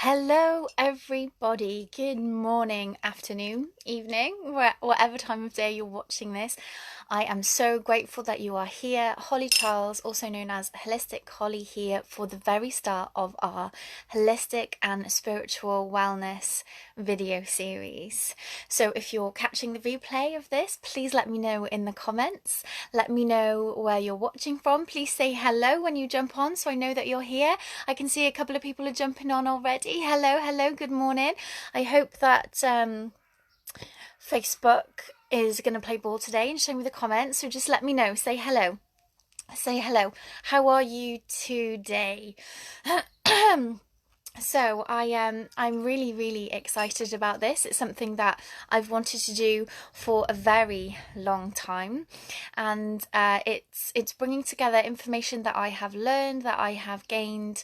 Hello, everybody. Good morning, afternoon, evening, whatever time of day you're watching this. I am so grateful that you are here. Holly Charles, also known as Holistic Holly, here for the very start of our holistic and spiritual wellness video series. So if you're catching the replay of this, please let me know in the comments. Let me know where you're watching from. Please say hello when you jump on so I know that you're here. I can see a couple of people are jumping on already. Hello, good morning. I hope that Facebook is going to play ball today and show me the comments, so just let me know. Say hello. How are you today? So I'm really excited about this. It's something that I've wanted to do for a very long time, and it's bringing together information that I have learned, that I have gained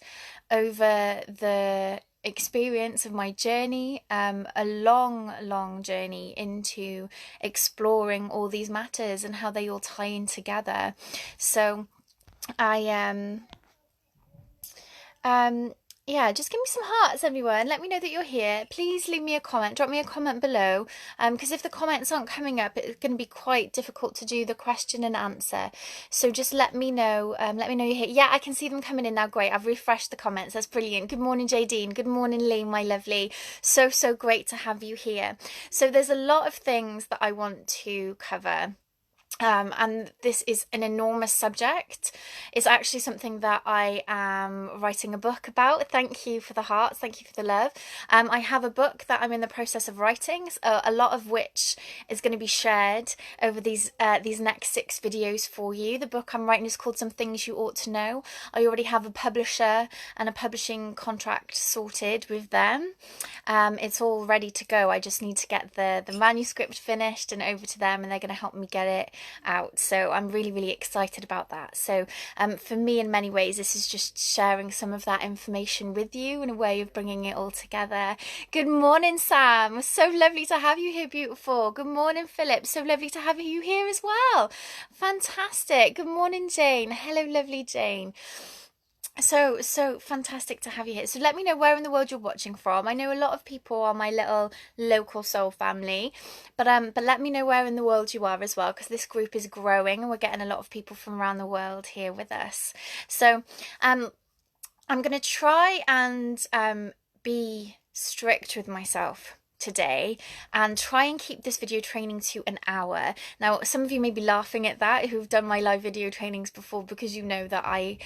over the experience of my journey, a long journey into exploring all these matters and how they all tie in together. So I yeah, just give me some hearts, everyone. Let me know that you're here. Please leave me a comment. Drop me a comment below, because if the comments aren't coming up, it's going to be quite difficult to do the question and answer. So just let me know. Let me know you're here. Yeah, I can see them coming in now. Great. I've refreshed the comments. That's brilliant. Good morning, Jadine. Good morning, Lee, my lovely. So great to have you here. So there's a lot of things that I want to cover. And this is an enormous subject. It's actually something that I am writing a book about. Thank you for the hearts. Thank you for the love. I have a book that I'm in the process of writing, a lot of which is going to be shared over these next 6 videos for you. The book I'm writing is called Some Things You Ought to Know. I already have a publisher and a publishing contract sorted with them. It's all ready to go. I just need to get the manuscript finished and over to them, and they're going to help me get it out. So I'm really excited about that. So for me, in many ways, this is just sharing some of that information with you in a way of bringing it all together. Good morning, Sam. So lovely to have you here, beautiful. Good morning, Philip. So lovely to have you here as well. Fantastic. Good morning, Jane. Hello, lovely Jane. So fantastic to have you here. So let me know where in the world you're watching from. I know a lot of people are my little local soul family, but let me know where in the world you are as well, because this group is growing and we're getting a lot of people from around the world here with us. So I'm going to try and be strict with myself today and try and keep this video training to an hour. Now, some of you may be laughing at that who've done my live video trainings before, because you know that I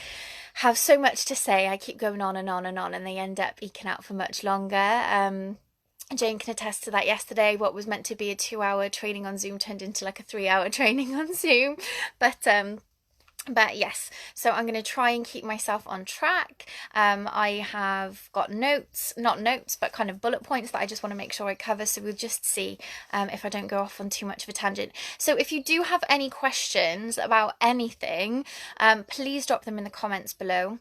have so much to say. I keep going on and on and they end up eking out for much longer. Jane can attest to that. Yesterday, what was meant to be a 2-hour training on Zoom turned into like a 3-hour training on Zoom. But yes, so I'm going to try and keep myself on track. I have got not notes, but kind of bullet points that I just want to make sure I cover. So we'll just see if I don't go off on too much of a tangent. So if you do have any questions about anything, please drop them in the comments below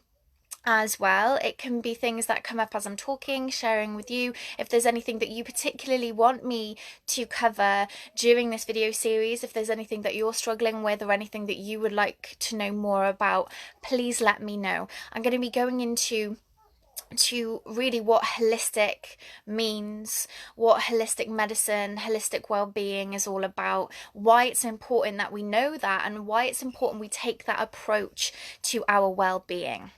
as well. It can be things that come up as I'm talking, sharing with you. If there's anything that you particularly want me to cover during this video series, if there's anything that you're struggling with or anything that you would like to know more about, please let me know. I'm going to be going into really what holistic means, what holistic medicine, holistic well-being is all about, why it's important that we know that, and why it's important we take that approach to our well-being.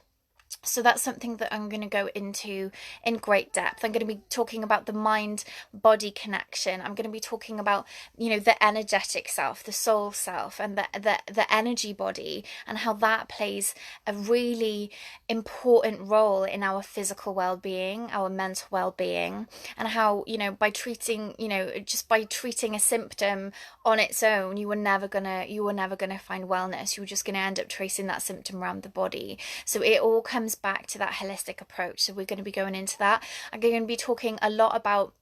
So that's something that I'm going to go into in great depth. I'm going to be talking about the mind-body connection. I'm going to be talking about, the energetic self, the soul self, and the energy body, and how that plays a really important role in our physical well-being, our mental well-being, and how, by treating, just by treating a symptom on its own, you were never gonna find wellness. You were just gonna end up tracing that symptom around the body. So it all comes back to that holistic approach. So we're going to be going into that. I'm going to be talking a lot about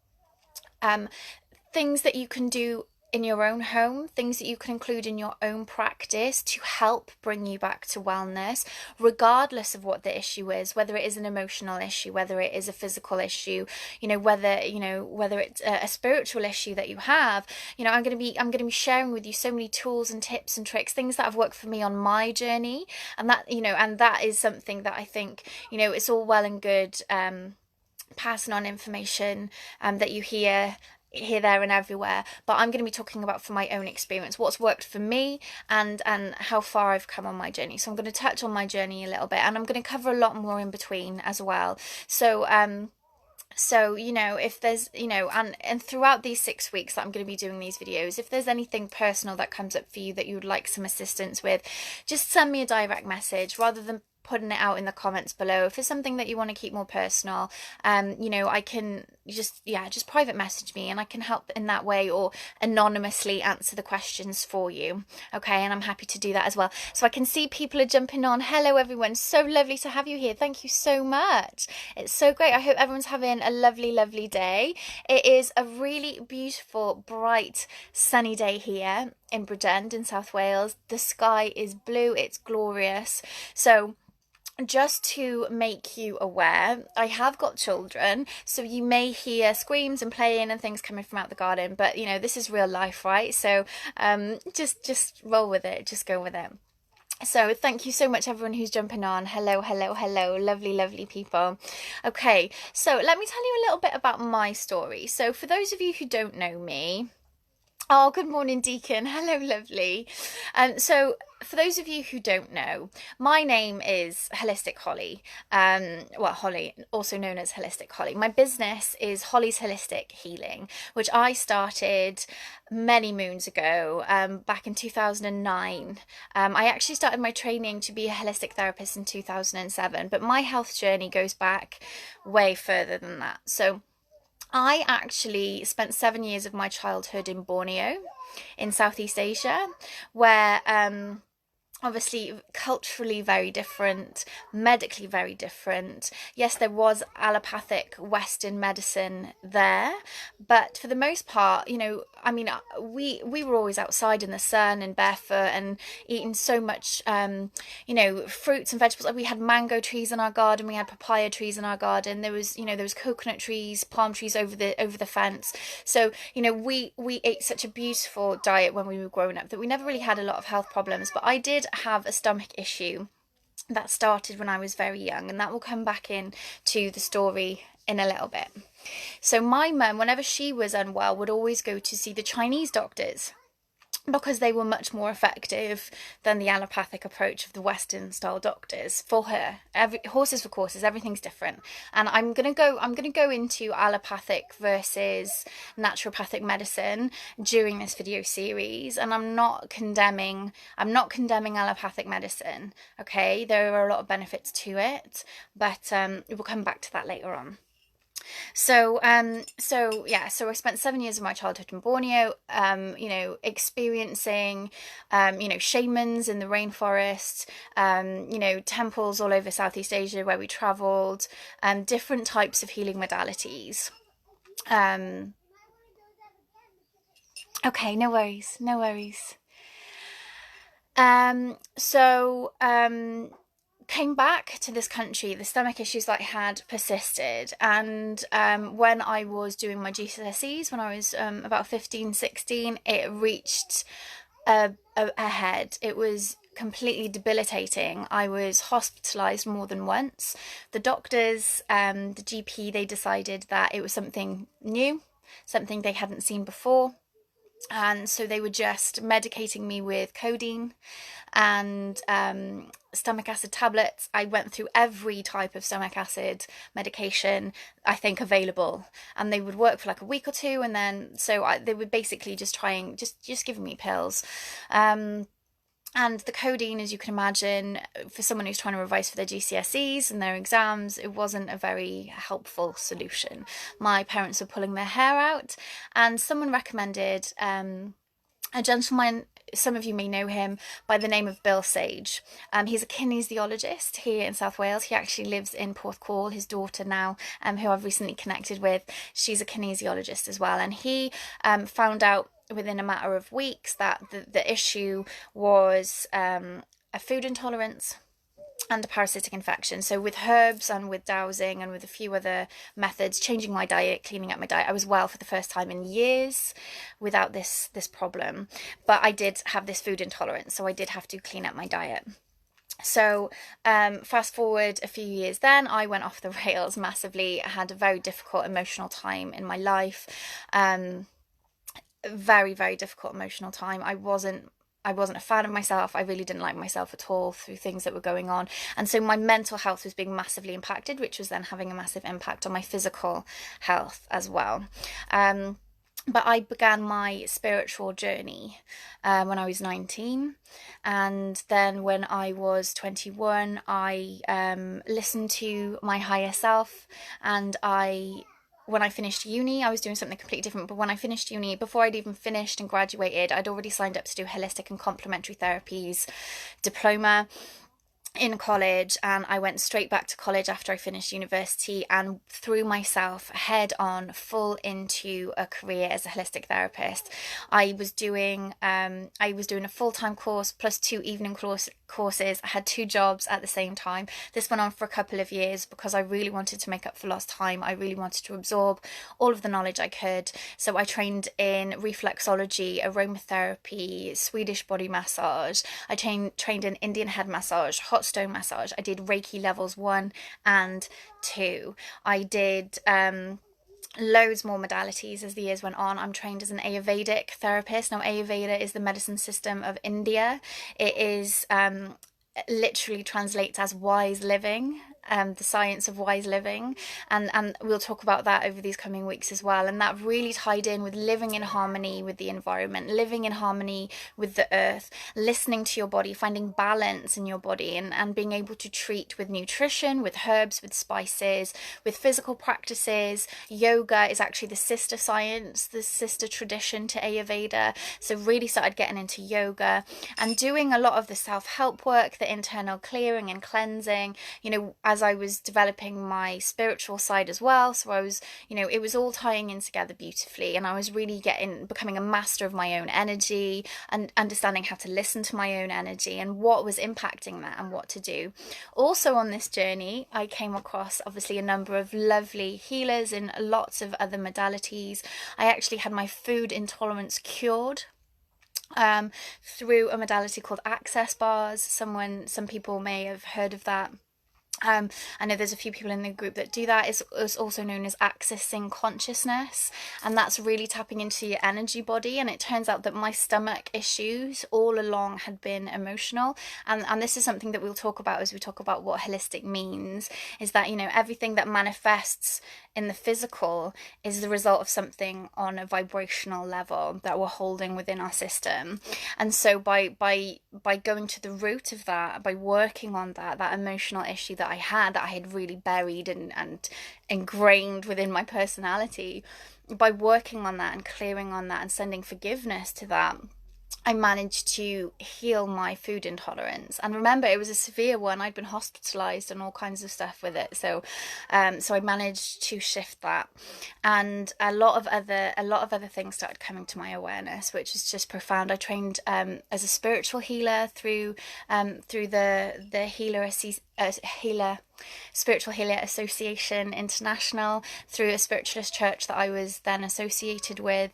things that you can do in your own home, things that you can include in your own practice to help bring you back to wellness, regardless of what the issue is, whether it is an emotional issue, whether it is a physical issue, whether it's a spiritual issue that you have. I'm going to be sharing with you so many tools and tips and tricks, things that have worked for me on my journey, and that is something that I think, it's all well and good passing on information that you hear here, there and everywhere, but I'm going to be talking about from my own experience, what's worked for me, and how far I've come on my journey. So I'm going to touch on my journey a little bit, and I'm going to cover a lot more in between as well. So you know, if there's, you know, and throughout these 6 weeks that I'm going to be doing these videos, if there's anything personal that comes up for you that you would like some assistance with, just send me a direct message rather than putting it out in the comments below. If it's something that you want to keep more personal, you know, I can just private message me, and I can help in that way, or anonymously answer the questions for you. Okay, and I'm happy to do that as well. So I can see people are jumping on. Hello everyone, so lovely to have you here. Thank you so much. It's so great. I hope everyone's having a lovely day. It is a really beautiful, bright, sunny day here in Bridgend in South Wales. The sky is blue, it's glorious. So just to make you aware, I have got children, so you may hear screams and playing and things coming from out the garden, but you know, this is real life, right? So just roll with it, just go with it. So thank you so much everyone who's jumping on. Hello, lovely people. Okay, so let me tell you a little bit about my story. So for those of you who don't know me, oh, good morning, Deacon. Hello, lovely. So for those of you who don't know, my name is Holistic Holly. Well, Holly, also known as Holistic Holly. My business is Holly's Holistic Healing, which I started many moons ago, back in 2009. I actually started my training to be a holistic therapist in 2007, but my health journey goes back way further than that. So I actually spent 7 years of my childhood in Borneo in Southeast Asia, where obviously culturally very different, medically very different. Yes, there was allopathic Western medicine there, but for the most part, you know, I mean, we were always outside in the sun and barefoot and eating so much, you know, fruits and vegetables. We had mango trees in our garden, we had papaya trees in our garden. There was, you know, there was coconut trees, palm trees over the fence. So, you know, we ate such a beautiful diet when we were growing up that we never really had a lot of health problems. But I did have a stomach issue that started when I was very young, and that will come back in to the story in a little bit. So my mum, whenever she was unwell, would always go to see the Chinese doctors, because they were much more effective than the allopathic approach of the Western style doctors for her. Horses for courses, everything's different. And I'm gonna go into allopathic versus naturopathic medicine during this video series, and I'm not condemning allopathic medicine. Okay, there are a lot of benefits to it, but we'll come back to that later on. So I spent 7 years of my childhood in Borneo, you know, experiencing, you know, shamans in the rainforest, you know, temples all over Southeast Asia where we travelled, different types of healing modalities. Okay, no worries. Came back to this country, the stomach issues that I had persisted, and when I was doing my GCSEs, when I was about 15, 16, it reached a head. It was completely debilitating. I was hospitalised more than once. The doctors, the GP, they decided that it was something new, something they hadn't seen before. And so they were just medicating me with codeine and stomach acid tablets. I went through every type of stomach acid medication I think available, and they would work for like a week or two, and then they were basically just giving me pills. And the codeine, as you can imagine, for someone who's trying to revise for their GCSEs and their exams, it wasn't a very helpful solution. My parents were pulling their hair out, and someone recommended a gentleman, some of you may know him by the name of Bill Sage. He's a kinesiologist here in South Wales. He actually lives in Porthcawl. His daughter now, who I've recently connected with, she's a kinesiologist as well. And he found out within a matter of weeks that the issue was a food intolerance and a parasitic infection. So with herbs and with dowsing and with a few other methods, changing my diet, cleaning up my diet, I was well for the first time in years without this problem. But I did have this food intolerance, so I did have to clean up my diet. So fast forward a few years, then I went off the rails massively. I had a very difficult emotional time in my life. Very, very difficult emotional time. I wasn't a fan of myself. I really didn't like myself at all through things that were going on. And so my mental health was being massively impacted, which was then having a massive impact on my physical health as well. But I began my spiritual journey when I was 19. And then when I was 21, I listened to my higher self, and when I finished uni, I was doing something completely different. But when I finished uni, before I'd even finished and graduated, I'd already signed up to do holistic and complementary therapies diploma in college, and I went straight back to college after I finished university and threw myself head on full into a career as a holistic therapist. I was doing a full-time course plus 2 evening courses. I had 2 jobs at the same time. This went on for a couple of years because I really wanted to make up for lost time. I really wanted to absorb all of the knowledge I could. So I trained in reflexology, aromatherapy, Swedish body massage. I trained in Indian head massage, hot stone massage. I did Reiki levels 1 and 2. I did loads more modalities as the years went on. I'm trained as an Ayurvedic therapist. Now, Ayurveda is the medicine system of India. It is literally translates as wise living, the science of wise living, and we'll talk about that over these coming weeks as well. And that really tied in with living in harmony with the environment, living in harmony with the earth, listening to your body, finding balance in your body, and being able to treat with nutrition, with herbs, with spices, with physical practices. Yoga is actually the sister science, the sister tradition to Ayurveda. So really started getting into yoga and doing a lot of the self-help work, the internal clearing and cleansing, as I was developing my spiritual side as well. So I was, it was all tying in together beautifully, and I was really becoming a master of my own energy and understanding how to listen to my own energy and what was impacting that and what to do. Also on this journey, I came across obviously a number of lovely healers in lots of other modalities. I actually had my food intolerance cured through a modality called access bars. Some people may have heard of that. I know there's a few people in the group that do that. It's also known as accessing consciousness, and that's really tapping into your energy body. And it turns out that my stomach issues all along had been emotional, and this is something that we'll talk about as we talk about what holistic means, is that everything that manifests in the physical is the result of something on a vibrational level that we're holding within our system. And so by going to the root of that, by working on that emotional issue that I had really buried and ingrained within my personality, by working on that and clearing on that and sending forgiveness to that, I managed to heal my food intolerance. And remember, it was a severe one. I'd been hospitalized and all kinds of stuff with it. So I managed to shift that, and a lot of other things started coming to my awareness, which is just profound. I trained as a spiritual healer through the Spiritual Healer Association International, through a spiritualist church that I was then associated with.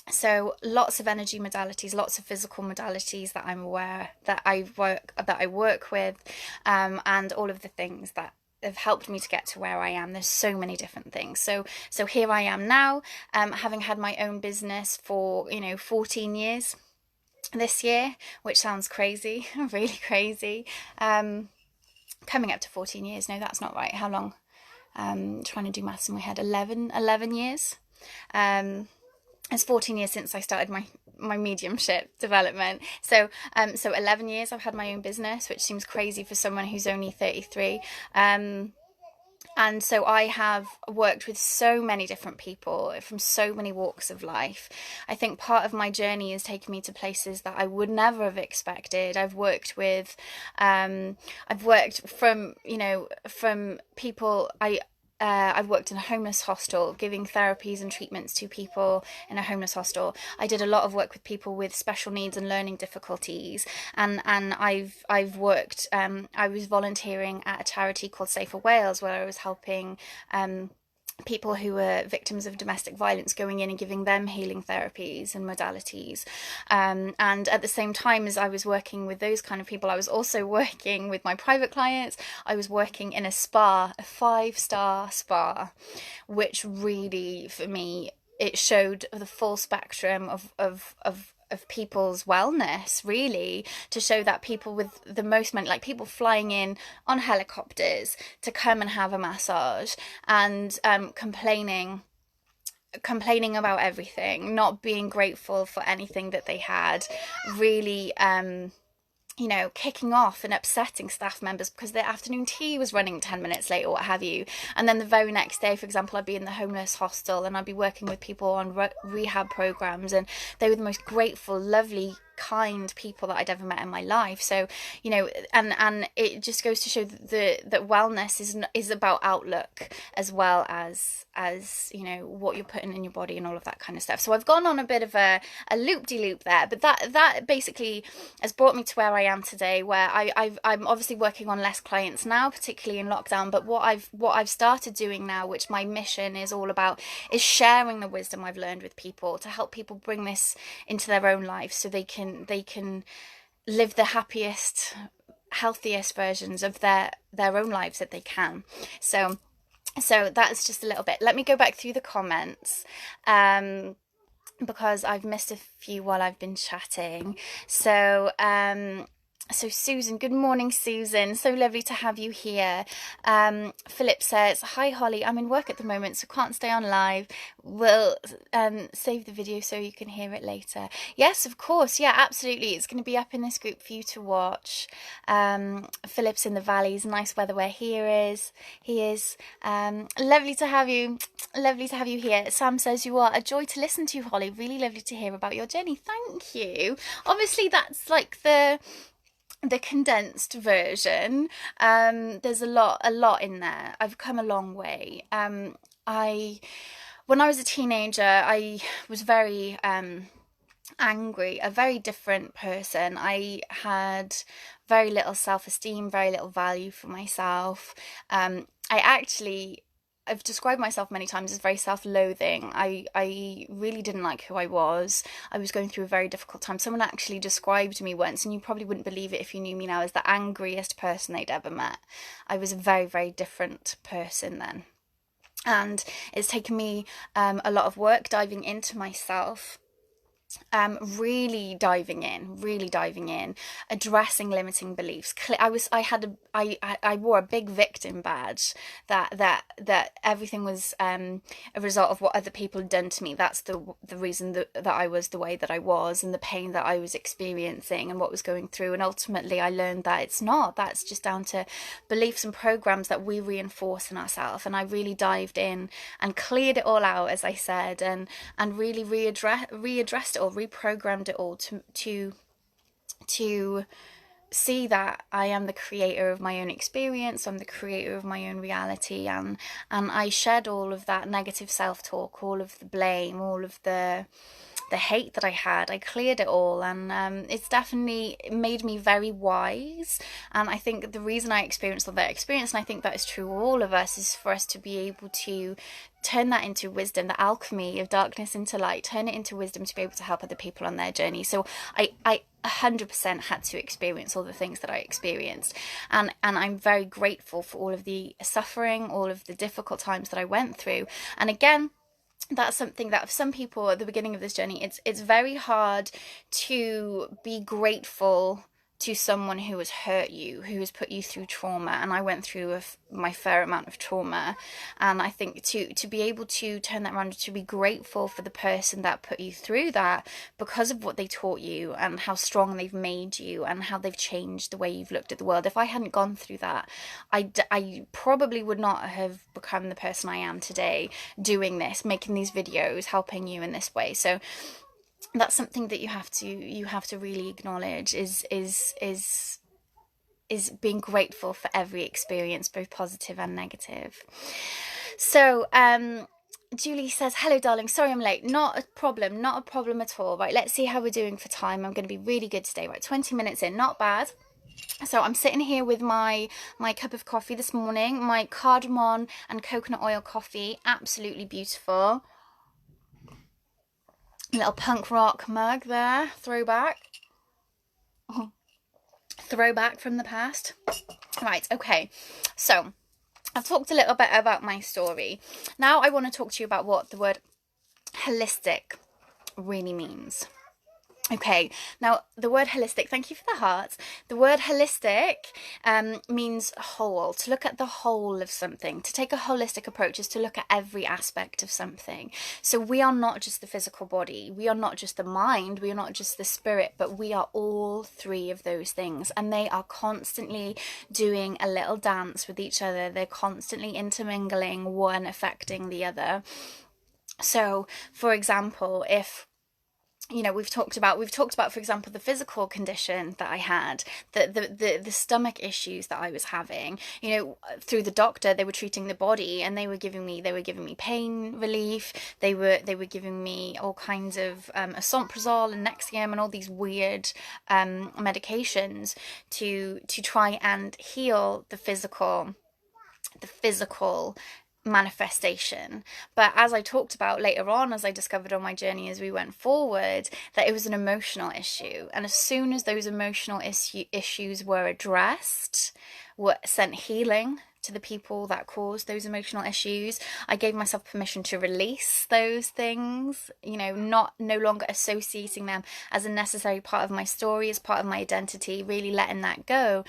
So lots of energy modalities, lots of physical modalities that I'm aware that I work with, and all of the things that have helped me to get to where I am. There's so many different things. So here I am now, having had my own business for 14 years this year, which sounds crazy, really crazy. Coming up to 14 years. No, that's not right. How long? Trying to do maths in my head. 11 years. It's 14 years since I started my mediumship development. So 11 years I've had my own business, which seems crazy for someone who's only 33. And so I have worked with so many different people from so many walks of life. I think part of my journey has taken me to places that I would never have expected. I've worked from people. I've worked in a homeless hostel, giving therapies and treatments to people in a homeless hostel. I did a lot of work with people with special needs and learning difficulties, and I've worked. I was volunteering at a charity called Safer Wales, where I was helping people who were victims of domestic violence, going in and giving them healing therapies and modalities. And at the same time as I was working with those kind of people, I was also working with my private clients. I was working in a spa, a 5-star spa, which really, for me, it showed the full spectrum of people's wellness, really, to show that people with the most money, like people flying in on helicopters to come and have a massage, and complaining about everything, not being grateful for anything that they had, really you know, kicking off and upsetting staff members because their afternoon tea was running 10 minutes late or what have you. And then the very next day, for example, I'd be in the homeless hostel and I'd be working with people on rehab programs, and they were the most grateful, lovely, kind people that I'd ever met in my life. So, you know, and it just goes to show that wellness is about outlook as well as you know, what you're putting in your body and all of that kind of stuff. So I've gone on a bit of a loop-de-loop there, but that basically has brought me to where I am today, where I'm obviously working on less clients now, particularly in lockdown. But what I've started doing now, which my mission is all about, is sharing the wisdom I've learned with people to help people bring this into their own lives, so they can live the happiest, healthiest versions of their own lives that they can. So that's just a little bit. Let me go back through the comments, because I've missed a few while I've been chatting. So Susan, good morning, Susan. So lovely to have you here. Philip says, hi, Holly. I'm in work at the moment, so can't stay on live. We'll save the video so you can hear it later. Yes, of course. Yeah, absolutely. It's going to be up in this group for you to watch. Philip's in the valleys. Nice weather where he is. Lovely to have you. Lovely to have you here. Sam says, you are a joy to listen to, Holly. Really lovely to hear about your journey. Thank you. Obviously, that's like the condensed version. There's a lot in there. I've come a long way. When I was a teenager, I was very angry, a very different person. I had very little self-esteem, very little value for myself. I've described myself many times as very self-loathing. I really didn't like who I was. I was going through a very difficult time. Someone actually described me once, and you probably wouldn't believe it if you knew me now, as the angriest person they'd ever met. I was a very, very different person then. And it's taken me a lot of work diving into myself, really diving in, addressing limiting beliefs. I wore a big victim badge that everything was a result of what other people had done to me. That's the reason that I was the way that I was, and the pain that I was experiencing and what was going through. And ultimately I learned that it's not. That's just down to beliefs and programs that we reinforce in ourselves. And I really dived in and cleared it all out, as I said, and really readdressed it all, reprogrammed it all to see that I am the creator of my own experience. I'm the creator of my own reality, and I shed all of that negative self-talk, all of the blame, all of the hate that I had. I cleared it all, and it's definitely made me very wise. And I think the reason I experienced all that experience, and I think that is true of all of us, is for us to be able to turn that into wisdom, the alchemy of darkness into light, turn it into wisdom to be able to help other people on their journey. So I 100% had to experience all the things that I experienced, and I'm very grateful for all of the suffering, all of the difficult times that I went through. And again, that's something that for some people at the beginning of this journey, it's very hard to be grateful to someone who has hurt you, who has put you through trauma. And I went through my fair amount of trauma, and I think to be able to turn that around, to be grateful for the person that put you through that, because of what they taught you and how strong they've made you and how they've changed the way you've looked at the world. If I hadn't gone through that, I probably would not have become the person I am today, doing this, making these videos, helping you in this way. So that's something that you have to really acknowledge, is being grateful for every experience, both positive and negative. So Julie says, hello darling, sorry I'm late. Not a problem at all. Right, let's see how we're doing for time. I'm going to be really good today. Right, 20 minutes in, not bad. So I'm sitting here with my cup of coffee this morning, my cardamom and coconut oil coffee, absolutely beautiful. Little punk rock mug there, throwback. Throwback from the past. Right, okay, so I've talked a little bit about my story. Now I want to talk to you about what the word holistic really means. Okay, now the word holistic, thank you for the hearts. The word holistic means whole, to look at the whole of something. To take a holistic approach is to look at every aspect of something. So we are not just the physical body, we are not just the mind, we are not just the spirit, but we are all three of those things. And they are constantly doing a little dance with each other. They're constantly intermingling, one affecting the other. So, for example, if we've talked about, for example, the physical condition that I had, the stomach issues that I was having. Through the doctor, they were treating the body, and they were giving me pain relief. They were giving me all kinds of esomeprazole and Nexium and all these weird medications to try and heal the physical manifestation. But as I talked about later on, as I discovered on my journey as we went forward, that it was an emotional issue. And as soon as those emotional issues were addressed, were sent healing to the people that caused those emotional issues, I gave myself permission to release those things, no longer associating them as a necessary part of my story, as part of my identity, really letting that go.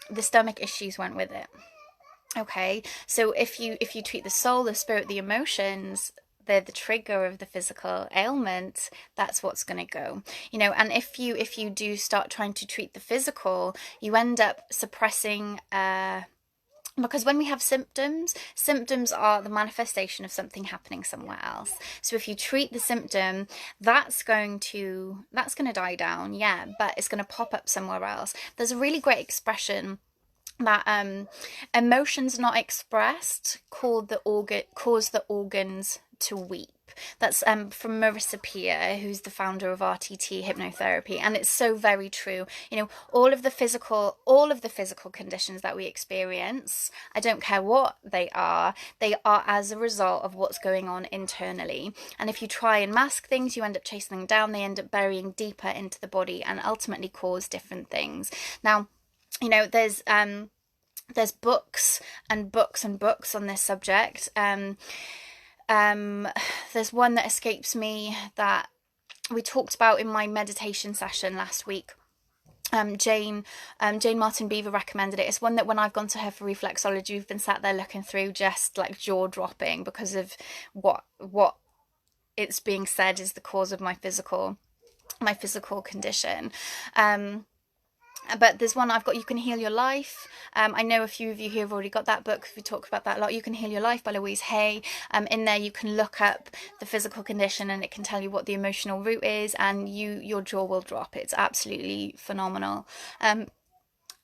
The stomach issues went with it. Okay, so if you treat the soul, the spirit, the emotions, they're the trigger of the physical ailment, that's what's going to go. And if you do start trying to treat the physical, you end up suppressing because when we have symptoms are the manifestation of something happening somewhere else. So if you treat the symptom, that's going to die down, yeah, but it's going to pop up somewhere else. There's a really great expression that emotions not expressed cause the organs to weep. That's from Marissa Peer, who's the founder of RTT hypnotherapy, and it's so very true. All of the physical conditions that we experience, I don't care what they are as a result of what's going on internally. And if you try and mask things, you end up chasing them down. They end up burying deeper into the body and ultimately cause different things. Now, there's books and books and books on this subject. There's one that escapes me that we talked about in my meditation session last week. Jane Martin Beaver recommended it. It's one that when I've gone to her for reflexology, we've been sat there looking through, just like jaw dropping, because of what it's being said is the cause of my physical condition. But there's one I've got, You Can Heal Your Life. I know a few of you here have already got that book. We talk about that a lot. You Can Heal Your Life by Louise Hay. In there you can look up the physical condition and it can tell you what the emotional root is, and your jaw will drop. It's absolutely phenomenal.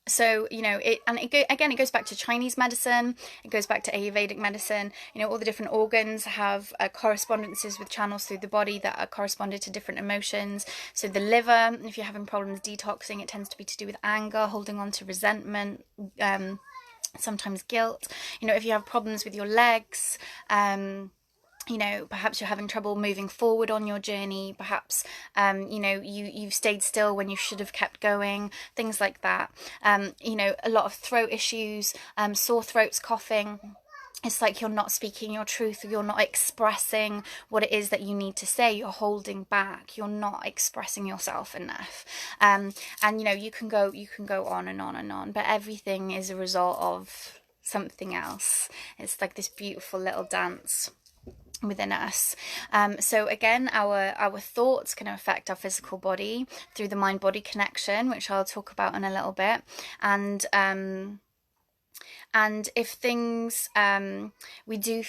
So, it goes back to Chinese medicine, it goes back to Ayurvedic medicine. All the different organs have correspondences with channels through the body that are corresponded to different emotions. So the liver, if you're having problems detoxing, it tends to be to do with anger, holding on to resentment, sometimes guilt. If you have problems with your legs, perhaps you're having trouble moving forward on your journey, perhaps you've stayed still when you should have kept going, things like that. A lot of throat issues, sore throats, coughing. It's like you're not speaking your truth, you're not expressing what it is that you need to say, you're holding back, you're not expressing yourself enough. And you can go on and on and on, but everything is a result of something else. It's like this beautiful little dance within us. So again, our thoughts can affect our physical body through the mind-body connection, which I'll talk about in a little bit. And if things, we do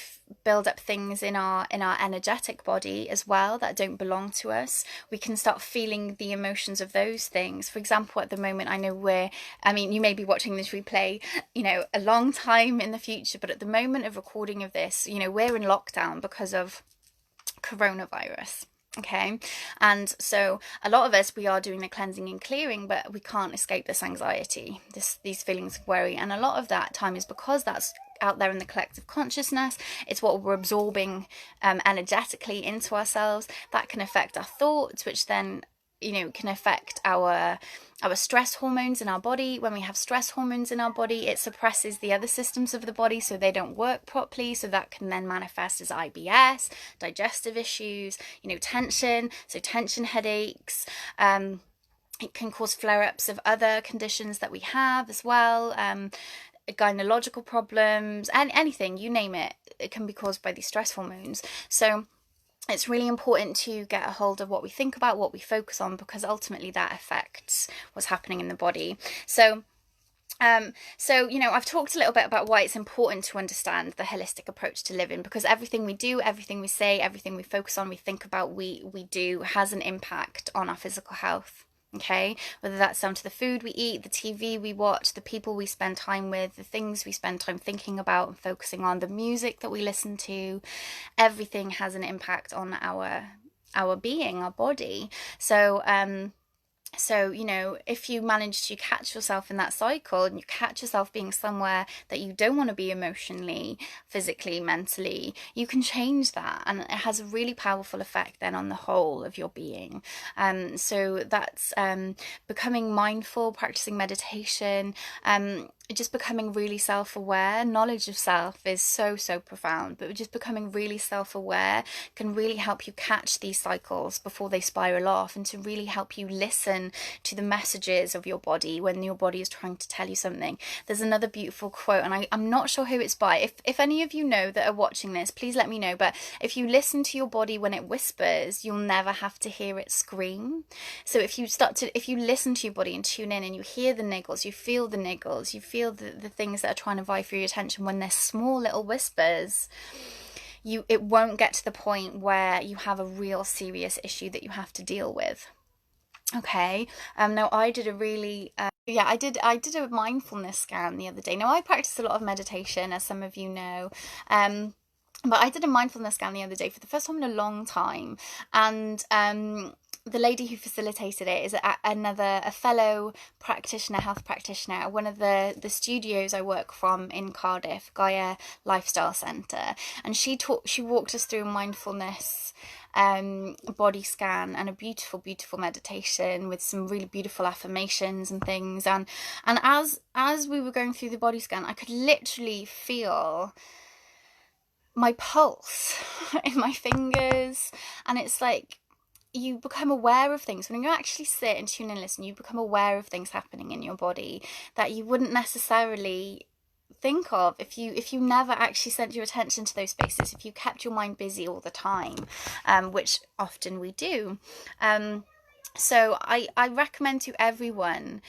build up things in our energetic body as well that don't belong to us, we can start feeling the emotions of those things. For example, at the moment, I know you may be watching this replay, a long time in the future, but at the moment of recording of this, we're in lockdown because of coronavirus. Okay, and so a lot of us, we are doing the cleansing and clearing, but we can't escape this anxiety, these feelings of worry, and a lot of that time is because that's out there in the collective consciousness. It's what we're absorbing energetically into ourselves. That can affect our thoughts, which then can affect our stress hormones in our body. When we have stress hormones in our body, it suppresses the other systems of the body, so they don't work properly. So that can then manifest as IBS, digestive issues, tension. So tension headaches. It can cause flare-ups of other conditions that we have as well. Gynecological problems, and anything, you name it, it can be caused by these stress hormones. So it's really important to get a hold of what we think about, what we focus on, because ultimately that affects what's happening in the body. So I've talked a little bit about why it's important to understand the holistic approach to living, because everything we do, everything we say, everything we focus on, we think about, we do, has an impact on our physical health. Okay, whether that's down to the food we eat, the TV we watch, the people we spend time with, the things we spend time thinking about and focusing on, the music that we listen to, everything has an impact on our being, our body. So if you manage to catch yourself in that cycle, and you catch yourself being somewhere that you don't want to be emotionally, physically, mentally, you can change that, and it has a really powerful effect then on the whole of your being. So that's becoming mindful, practicing meditation, just becoming really self-aware. Knowledge of self is so profound, but just becoming really self-aware can really help you catch these cycles before they spiral off, and to really help you listen to the messages of your body when your body is trying to tell you something. There's another beautiful quote, and I'm not sure who it's by. If any of you know that are watching this, please let me know. But if you listen to your body when it whispers, you'll never have to hear it scream. So if you listen to your body and tune in, and you hear the niggles, you feel the niggles, you feel the things that are trying to vie for your attention, when they're small little whispers, it won't get to the point where you have a real serious issue that you have to deal with. Okay. Now I did I did a mindfulness scan the other day. Now I practice a lot of meditation, as some of you know. But I did a mindfulness scan the other day for the first time in a long time, and the lady who facilitated it is a fellow practitioner, health practitioner, at one of the studios I work from in Cardiff, Gaia Lifestyle Centre, and she walked us through mindfulness body scan and a beautiful meditation with some really beautiful affirmations and things, and as we were going through the body scan, I could literally feel my pulse in my fingers, and it's like you become aware of things when you actually sit and tune in and listen. You become aware of things happening in your body that you wouldn't necessarily think of if you never actually sent your attention to those spaces, if you kept your mind busy all the time, which often we do. So I recommend to everyone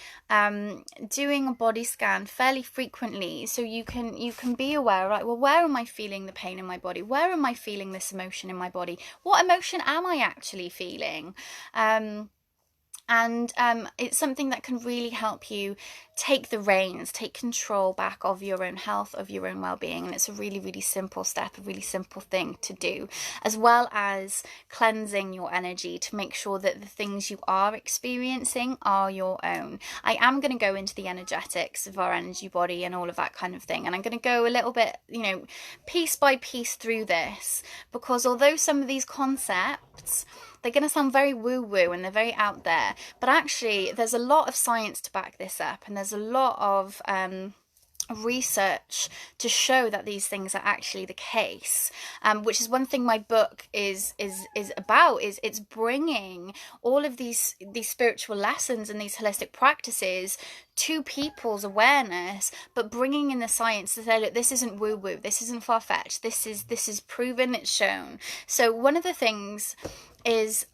doing a body scan fairly frequently, so you can be aware, right? Well, where am I feeling the pain in my body? Where am I feeling this emotion in my body? What emotion am I actually feeling? And it's something that can really help you take the reins, take control back of your own health, of your own well-being. And it's a really simple step, a really simple thing to do, as well as cleansing your energy to make sure that the things you are experiencing are your own. I am going to go into the energetics of our energy body and all of that kind of thing, and I'm going to go a little bit, piece by piece through this, because although some of these concepts, they're going to sound very woo-woo and they're very out there, but actually there's a lot of science to back this up, and there's a lot of research to show that these things are actually the case, which is one thing my book is about. It's bringing all of these spiritual lessons and these holistic practices to people's awareness, but bringing in the science to say, look, this isn't woo-woo, this isn't far-fetched, this is proven, it's shown. So one of the things is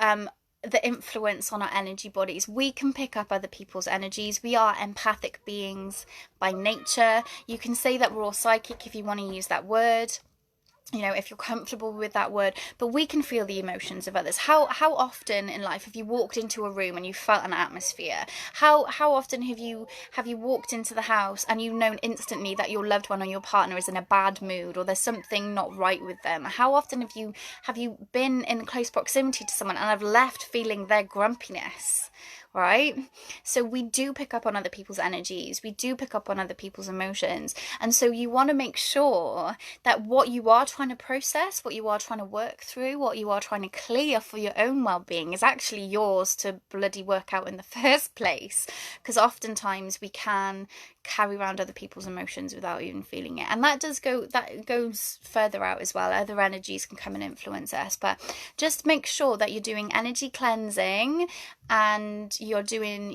the influence on our energy bodies. We can pick up other people's energies. We are empathic beings by nature. You can say that we're all psychic if you want to use that word. you know, if you're comfortable with that word, but we can feel the emotions of others. How often in life have you walked into a room and you felt an atmosphere? How often have you walked into the house and you've known instantly that your loved one or your partner is in a bad mood, or there's something not right with them? How often have you been in close proximity to someone and have left feeling their grumpiness? Right? So we do pick up on other people's energies, we do pick up on other people's emotions, and so you want to make sure that what you are trying to process, what you are trying to work through, what you are trying to clear for your own well-being is actually yours to bloody work out in the first place, because oftentimes we can carry around other people's emotions without even feeling it, and that goes further out as well. Other energies can come and influence us, but just make sure that you're doing energy cleansing and you're doing,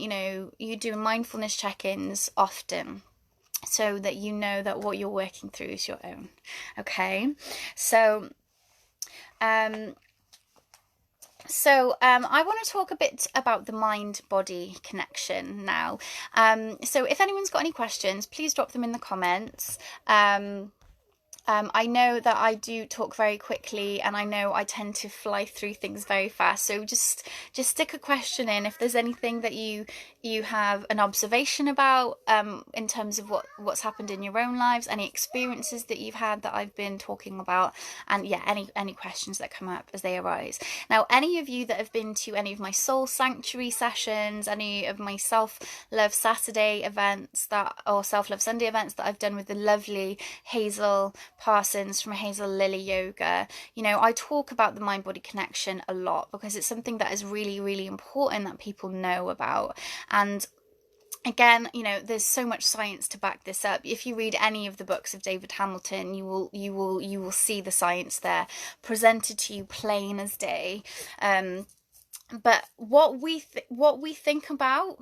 you're doing mindfulness check-ins often, so that you know that what you're working through is your own. Okay, so I want to talk a bit about the mind-body connection now. So if anyone's got any questions, please drop them in the comments. I know that I do talk very quickly, and I know I tend to fly through things very fast, so just stick a question in if there's anything that you have an observation about, in terms of what's happened in your own lives, any experiences that you've had that I've been talking about, and yeah, any questions that come up as they arise. Now, any of you that have been to any of my Soul Sanctuary sessions, any of my Self-Love Saturday events or Self-Love Sunday events that I've done with the lovely Hazel Parsons from Hazel Lily Yoga, I talk about the mind-body connection a lot, because it's something that is really, really important that people know about. And again, there's so much science to back this up. If you read any of the books of David Hamilton, you will see the science there presented to you plain as day. But what we think about,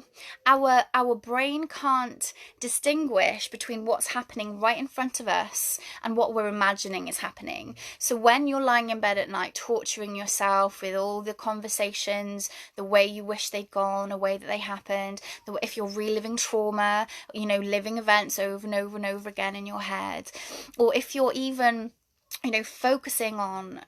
our brain can't distinguish between what's happening right in front of us and what we're imagining is happening. So when you're lying in bed at night torturing yourself with all the conversations, the way you wish they'd gone, the way that they happened, if you're reliving trauma, living events over and over and over again in your head, or if you're even focusing on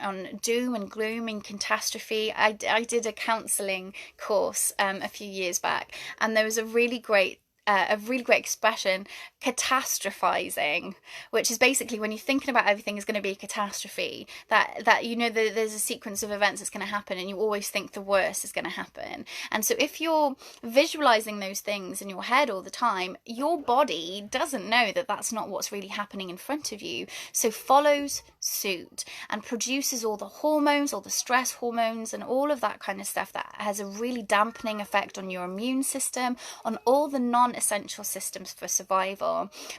doom and gloom and catastrophe. I did a counselling course a few years back, and there was a really great expression, catastrophizing, which is basically when you're thinking about everything is going to be a catastrophe, that there's a sequence of events that's going to happen, and you always think the worst is going to happen. And so if you're visualizing those things in your head all the time, your body doesn't know that that's not what's really happening in front of you, so follows suit and produces all the hormones, all the stress hormones, and all of that kind of stuff that has a really dampening effect on your immune system, on all the non-essential systems for survival.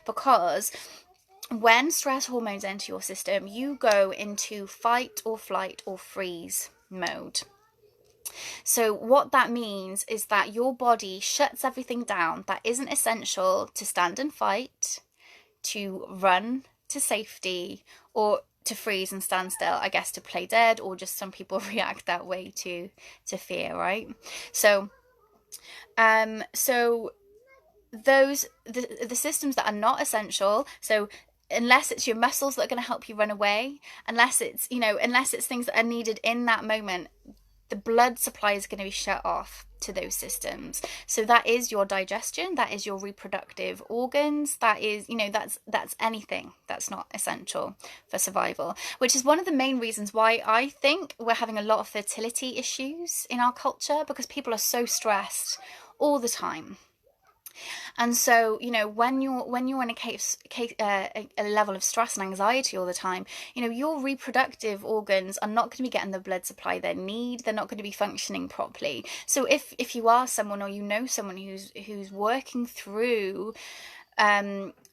Because when stress hormones enter your system, you go into fight or flight or freeze mode. So what that means is that your body shuts everything down that isn't essential to stand and fight, to run to safety, or to freeze and stand still, I guess, to play dead, or just some people react that way to fear, right? So those the systems that are not essential, so unless it's your muscles that are going to help you run away, unless it's things that are needed in that moment, the blood supply is going to be shut off to those systems. So that is your digestion, that is your reproductive organs, that is, that's anything that's not essential for survival, which is one of the main reasons why I think we're having a lot of fertility issues in our culture, because people are so stressed all the time. And so, when you're in a level of stress and anxiety all the time, your reproductive organs are not going to be getting the blood supply they need. They're not going to be functioning properly. So if you are someone, or someone who's working through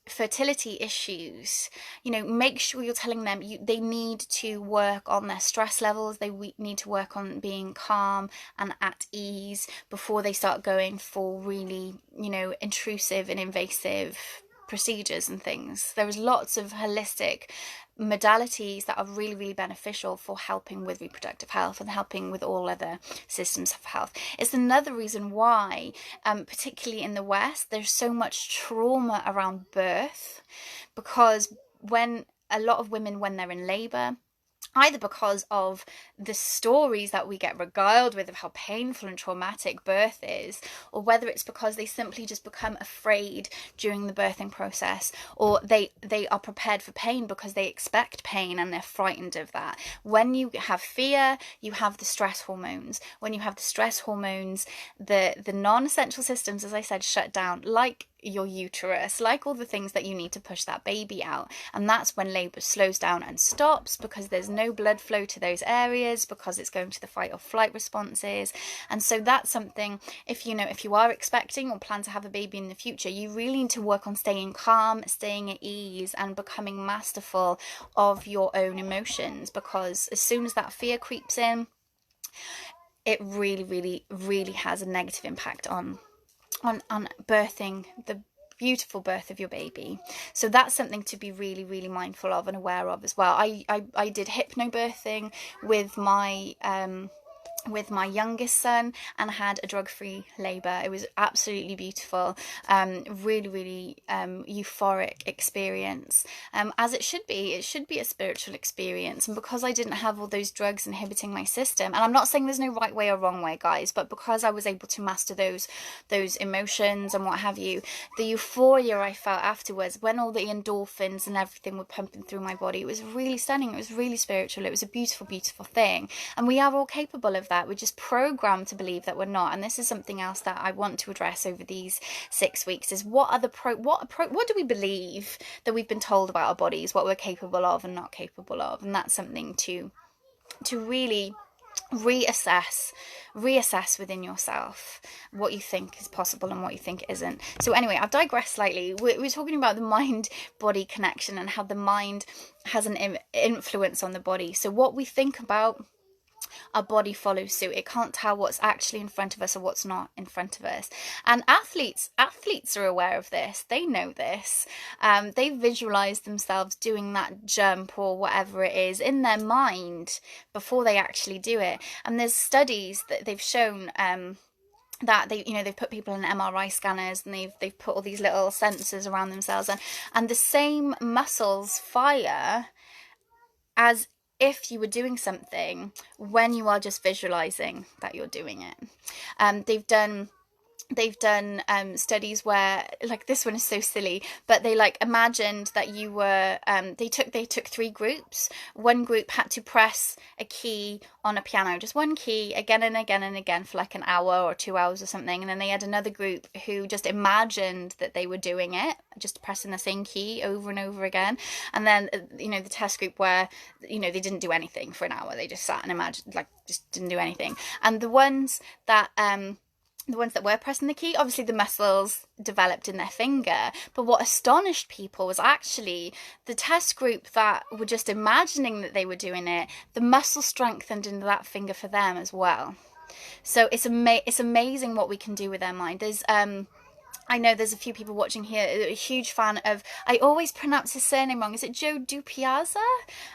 fertility issues, make sure you're telling them they need to work on their stress levels, they need to work on being calm and at ease before they start going for really intrusive and invasive procedures and things. There is lots of holistic modalities that are really, really beneficial for helping with reproductive health and helping with all other systems of health. It's another reason why, particularly in the West, there's so much trauma around birth, because when a lot of women when they're in labor, either because of the stories that we get regaled with of how painful and traumatic birth is, or whether it's because they simply just become afraid during the birthing process, or they are prepared for pain because they expect pain and they're frightened of that. When you have fear, you have the stress hormones. When you have the stress hormones, the non-essential systems, as I said, shut down, like your uterus, like all the things that you need to push that baby out. And that's when labor slows down and stops, because there's no blood flow to those areas, because it's going to the fight or flight responses. And so that's something, if you are expecting or plan to have a baby in the future, you really need to work on staying calm, staying at ease, and becoming masterful of your own emotions, because as soon as that fear creeps in, it really, really, really has a negative impact on birthing, the beautiful birth of your baby. So that's something to be really, really mindful of and aware of as well. I did hypnobirthing with my youngest son and had a drug-free labor. It was absolutely beautiful, really, really euphoric experience, as it should be. It should be a spiritual experience. And because I didn't have all those drugs inhibiting my system, and I'm not saying there's no right way or wrong way, guys, but because I was able to master those emotions and what have you, the euphoria I felt afterwards, when all the endorphins and everything were pumping through my body, it was really stunning. It was really spiritual. It was a beautiful, beautiful thing. And we are all capable of that. We're just programmed to believe that we're not. And this is something else that I want to address over these 6 weeks, is what do we believe that we've been told about our bodies, what we're capable of and not capable of. And that's something to really reassess within yourself what you think is possible and what you think isn't. So anyway, I've digressed slightly. We're talking about the mind-body connection and how the mind has an influence on the body. So what we think about, our body follows suit. It can't tell what's actually in front of us or what's not in front of us. And athletes are aware of this. They know this. They visualize themselves doing that jump or whatever it is in their mind before they actually do it. And there's studies that they've shown that they've put people in MRI scanners, and they've put all these little sensors around themselves, and the same muscles fire as if you were doing something when you are just visualizing that you're doing it. They've done studies where, like, this one is so silly, but they imagined that you were they took 3 groups. One group had to press a key on a piano, just one key, again and again and again, for like an hour or 2 hours or something. And then they had another group who just imagined that they were doing it, just pressing the same key over and over again. And then the test group where they didn't do anything for an hour. They just sat and imagined, just didn't do anything. And the ones that were pressing the key, obviously the muscles developed in their finger. But what astonished people was actually the test group that were just imagining that they were doing it, the muscle strengthened into that finger for them as well. So it's amazing what we can do with our mind. I know there's a few people watching here, a huge fan of, I always pronounce his surname wrong, is it Joe Dupiazza?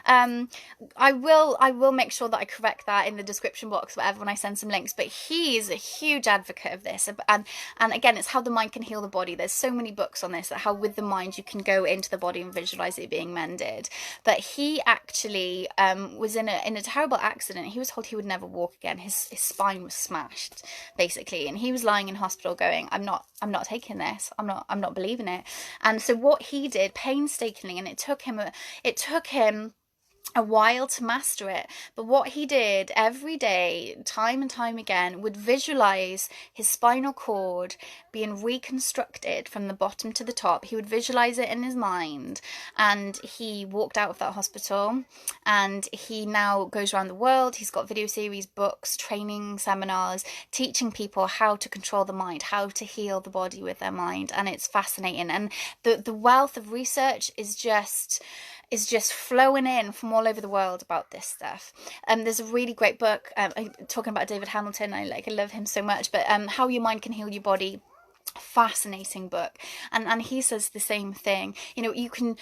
I will make sure that I correct that in the description box, whatever, when I send some links, but he is a huge advocate of this, and again, it's how the mind can heal the body. There's so many books on this, that how with the mind you can go into the body and visualize it being mended. But he actually was in a terrible accident. He was told he would never walk again. His spine was smashed, basically, and he was lying in hospital going, I'm not taking this, I'm not believing it. And so what he did painstakingly, and it took him a while to master it, but what he did every day, time and time again, would visualize his spinal cord being reconstructed from the bottom to the top. He would visualize it in his mind, and he walked out of that hospital, and he now goes around the world. He's got video series, books, training seminars, teaching people how to control the mind, how to heal the body with their mind, and it's fascinating. And the wealth of research is just flowing in from all over the world about this stuff. There's a really great book talking about David Hamilton. I love him so much, but How Your Mind Can Heal Your Body, fascinating book, and he says the same thing. You can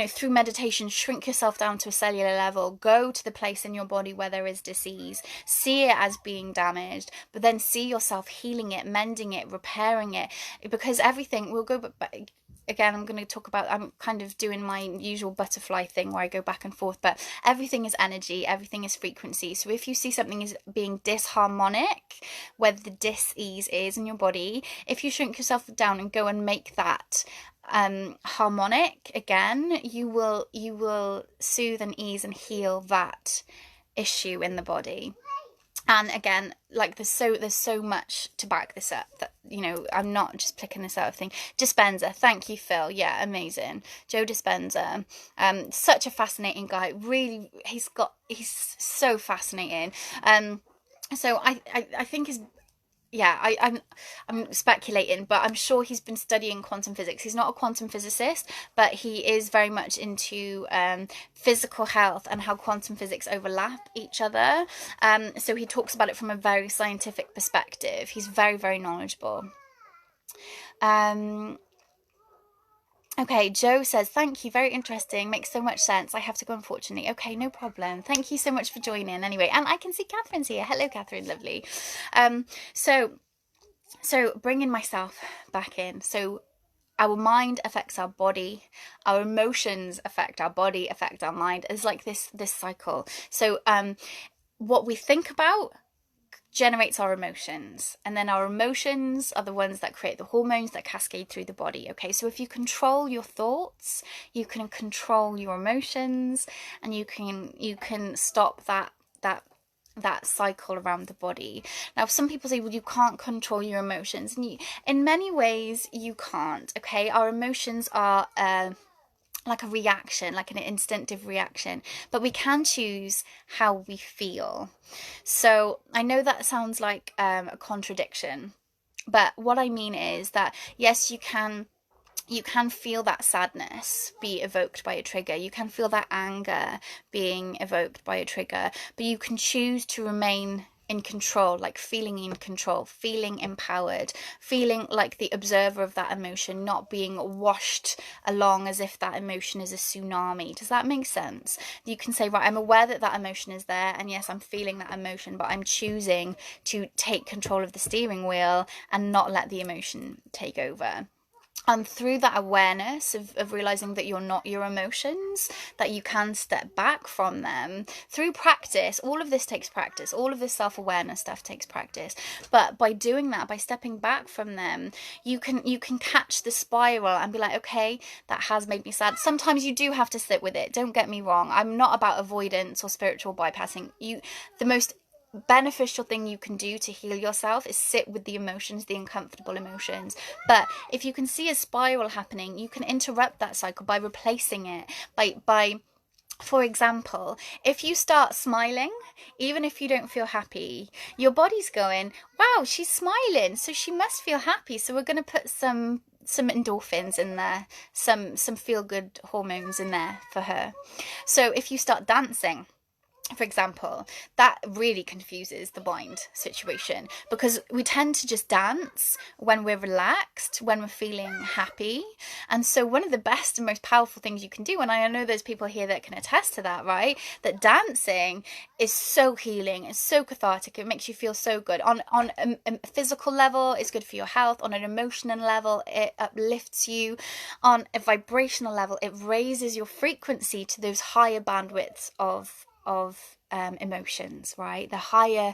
through meditation shrink yourself down to a cellular level, go to the place in your body where there is disease, see it as being damaged, but then see yourself healing it, mending it, repairing it, because everything will go back. again, I'm going to talk about, I'm kind of doing my usual butterfly thing where I go back and forth, but everything is energy, everything is frequency. So if you see something is being disharmonic, where the dis-ease is in your body, if you shrink yourself down and go and make that harmonic again, you will soothe and ease and heal that issue in the body. And again, like there's so much to back this up that, you know, I'm not just picking this out of thing. Dispenser, thank you, Phil. Yeah, amazing. Joe Dispenser, such a fascinating guy. Really, he's so fascinating. So I think his, yeah, I'm speculating, but I'm sure he's been studying quantum physics. He's not a quantum physicist, but he is very much into physical health and how quantum physics overlap each other. So he talks about it from a very scientific perspective. He's very, very knowledgeable. Okay, Joe says, thank you, very interesting, makes so much sense. I have to go, unfortunately. Okay, no problem. Thank you so much for joining anyway. And I can see Catherine's here. Hello, Catherine, lovely. So bringing myself back in. So our mind affects our body, our emotions affect our body, affect our mind. It's like this cycle. So what we think about generates our emotions, and then our emotions are the ones that create the hormones that cascade through the body. Okay, so if you control your thoughts, you can control your emotions, and you can stop that cycle around the body. Now, some people say, well, you can't control your emotions, and in many ways you can't. Okay, our emotions are like a reaction, like an instinctive reaction, but we can choose how we feel. So I know that sounds like a contradiction, but what I mean is that yes, you can feel that sadness be evoked by a trigger. You can feel that anger being evoked by a trigger, but you can choose to remain in control, like feeling in control, feeling empowered, feeling like the observer of that emotion, not being washed along as if that emotion is a tsunami. Does that make sense? You can say, right, I'm aware that that emotion is there, and yes, I'm feeling that emotion, but I'm choosing to take control of the steering wheel and not let the emotion take over. And through that awareness of realizing that you're not your emotions, that you can step back from them through practice. All of this takes practice. All of this self-awareness stuff takes practice. But by doing that, by stepping back from them, you can catch the spiral and be like, okay, that has made me sad. Sometimes you do have to sit with it. Don't get me wrong. I'm not about avoidance or spiritual bypassing. The most beneficial thing you can do to heal yourself is sit with the emotions, the uncomfortable emotions. But if you can see a spiral happening, you can interrupt that cycle by replacing it, by for example, if you start smiling, even if you don't feel happy, your body's going, wow, she's smiling, so she must feel happy, so we're going to put some endorphins in there, some feel-good hormones in there for her. So if you start dancing, for example, that really confuses the mind situation, because we tend to just dance when we're relaxed, when we're feeling happy. And so one of the best and most powerful things you can do, and I know there's people here that can attest to that, right? That dancing is so healing, it's so cathartic, it makes you feel so good. On a physical level, it's good for your health. On an emotional level, it uplifts you. On a vibrational level, it raises your frequency to those higher bandwidths of emotions, right? The higher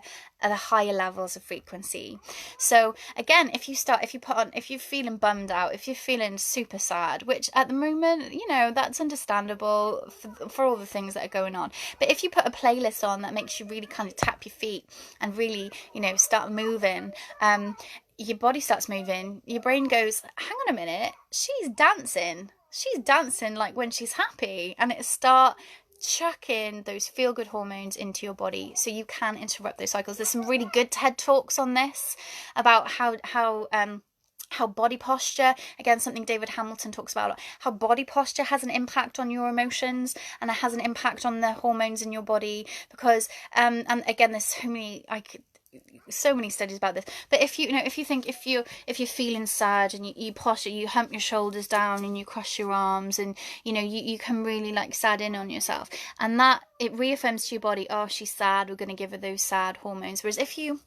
levels of frequency. So again, if you're feeling bummed out, if you're feeling super sad, which at the moment, you know, that's understandable for all the things that are going on. But if you put a playlist on that makes you really kind of tap your feet and really, you know, start moving, your body starts moving, your brain goes, hang on a minute, she's dancing like when she's happy, and it start chucking those feel-good hormones into your body, so you can interrupt those cycles. There's some really good TED Talks on this about how body posture, again, something David Hamilton talks about, how body posture has an impact on your emotions, and it has an impact on the hormones in your body, because and again, there's so many studies about this. But if you're feeling sad and you posture, you hump your shoulders down and you cross your arms, and you can really like sad in on yourself, and that it reaffirms to your body, oh, she's sad, we're going to give her those sad hormones. Whereas if you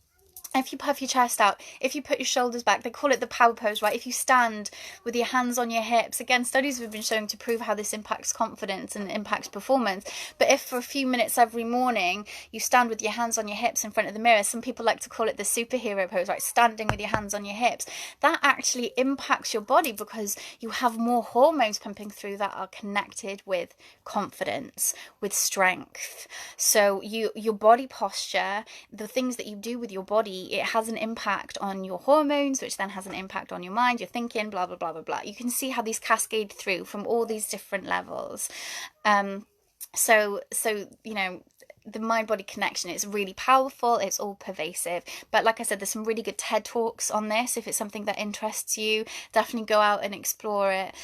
if you puff your chest out, if you put your shoulders back, they call it the power pose, right? If you stand with your hands on your hips, again, studies have been showing to prove how this impacts confidence and impacts performance. But if for a few minutes every morning you stand with your hands on your hips in front of the mirror, some people like to call it the superhero pose, right? Standing with your hands on your hips, that actually impacts your body because you have more hormones pumping through that are connected with confidence, with strength. So your body posture, the things that you do with your body, it has an impact on your hormones, which then has an impact on your mind, your thinking, blah, blah, blah, blah, blah. You can see how these cascade through from all these different levels. So, you know, the mind-body connection is really powerful. It's all pervasive. But like I said, there's some really good TED Talks on this. If it's something that interests you, definitely go out and explore it.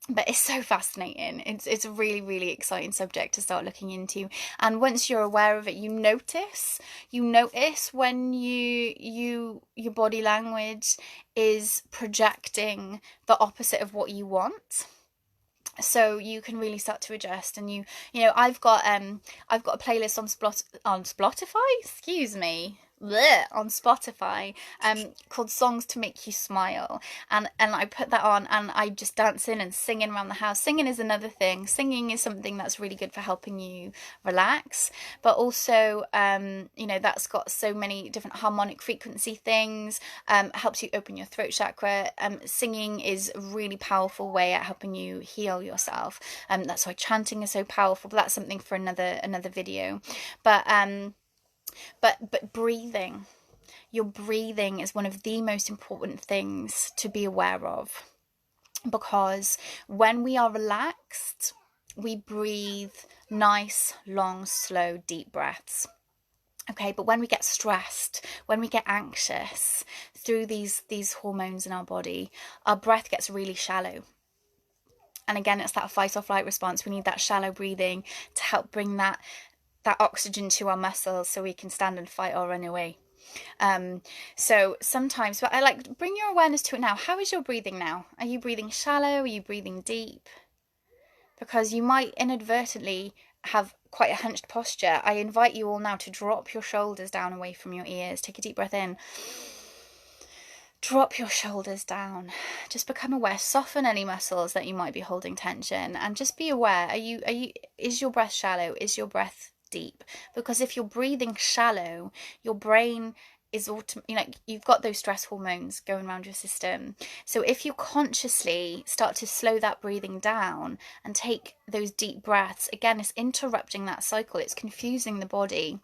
But it's so fascinating. It's a really, really exciting subject to start looking into. And once you're aware of it, you notice when your body language is projecting the opposite of what you want. So you can really start to adjust. And you know, I've got a playlist on Spotify, excuse me. On Spotify, called Songs to Make You Smile, and I put that on and I just dancing and singing around the house. Singing is another thing. Singing is something that's really good for helping you relax, but also you know, that's got so many different harmonic frequency things, helps you open your throat chakra. Singing is a really powerful way at helping you heal yourself. That's why chanting is so powerful, but that's something for another video. But breathing, your breathing is one of the most important things to be aware of, because when we are relaxed, we breathe nice, long, slow, deep breaths. Okay, but when we get stressed, when we get anxious, through these hormones in our body, our breath gets really shallow. And again, it's that fight or flight response. We need that shallow breathing to help bring that oxygen to our muscles so we can stand and fight or run away. So sometimes, but I like, bring your awareness to it now. How is your breathing now? Are you breathing shallow? Are you breathing deep? Because you might inadvertently have quite a hunched posture. I invite you all now to drop your shoulders down away from your ears. Take a deep breath in. Drop your shoulders down. Just become aware. Soften any muscles that you might be holding tension, and just be aware. Is your breath shallow? Is your breath deep? Because if you're breathing shallow, your brain is you've got those stress hormones going around your system. So if you consciously start to slow that breathing down and take those deep breaths, again, it's interrupting that cycle. It's confusing the body,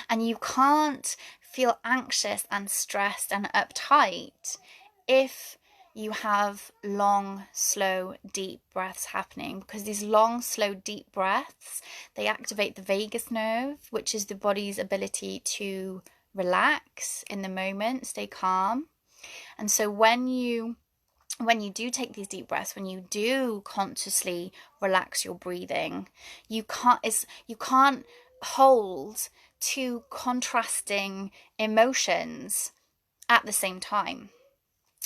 and you can't feel anxious and stressed and uptight if you have long, slow, deep breaths happening, because these long, slow, deep breaths, they activate the vagus nerve, which is the body's ability to relax in the moment, stay calm. And so when you do take these deep breaths, when you do consciously relax your breathing, you can't hold two contrasting emotions at the same time.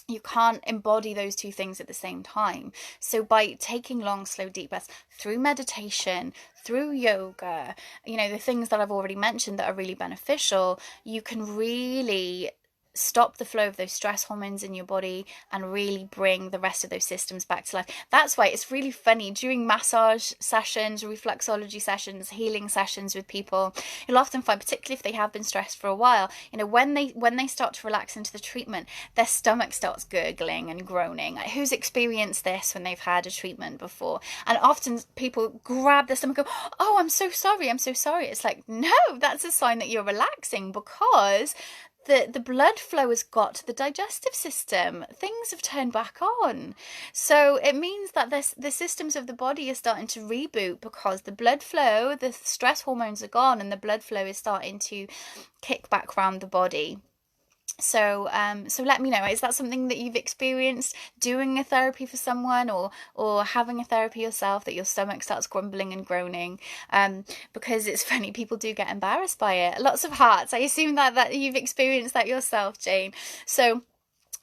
You can't embody those two things at the same time. So by taking long, slow, deep breaths through meditation, through yoga, you know, the things that I've already mentioned that are really beneficial, you can really stop the flow of those stress hormones in your body and really bring the rest of those systems back to life. That's why it's really funny during massage sessions, reflexology sessions, healing sessions with people, you'll often find, particularly if they have been stressed for a while, you know, when they start to relax into the treatment, their stomach starts gurgling and groaning. Like, who's experienced this when they've had a treatment before? And often people grab their stomach and go, oh, I'm so sorry. It's like, no, that's a sign that you're relaxing, because the blood flow has got to the digestive system. Things have turned back on. So it means that the systems of the body are starting to reboot, because the blood flow, the stress hormones are gone, and the blood flow is starting to kick back around the body. So let me know, is that something that you've experienced doing a therapy for someone, or having a therapy yourself, that your stomach starts grumbling and groaning? Because it's funny, people do get embarrassed by it. Lots of hearts. I assume that you've experienced that yourself, Jane. So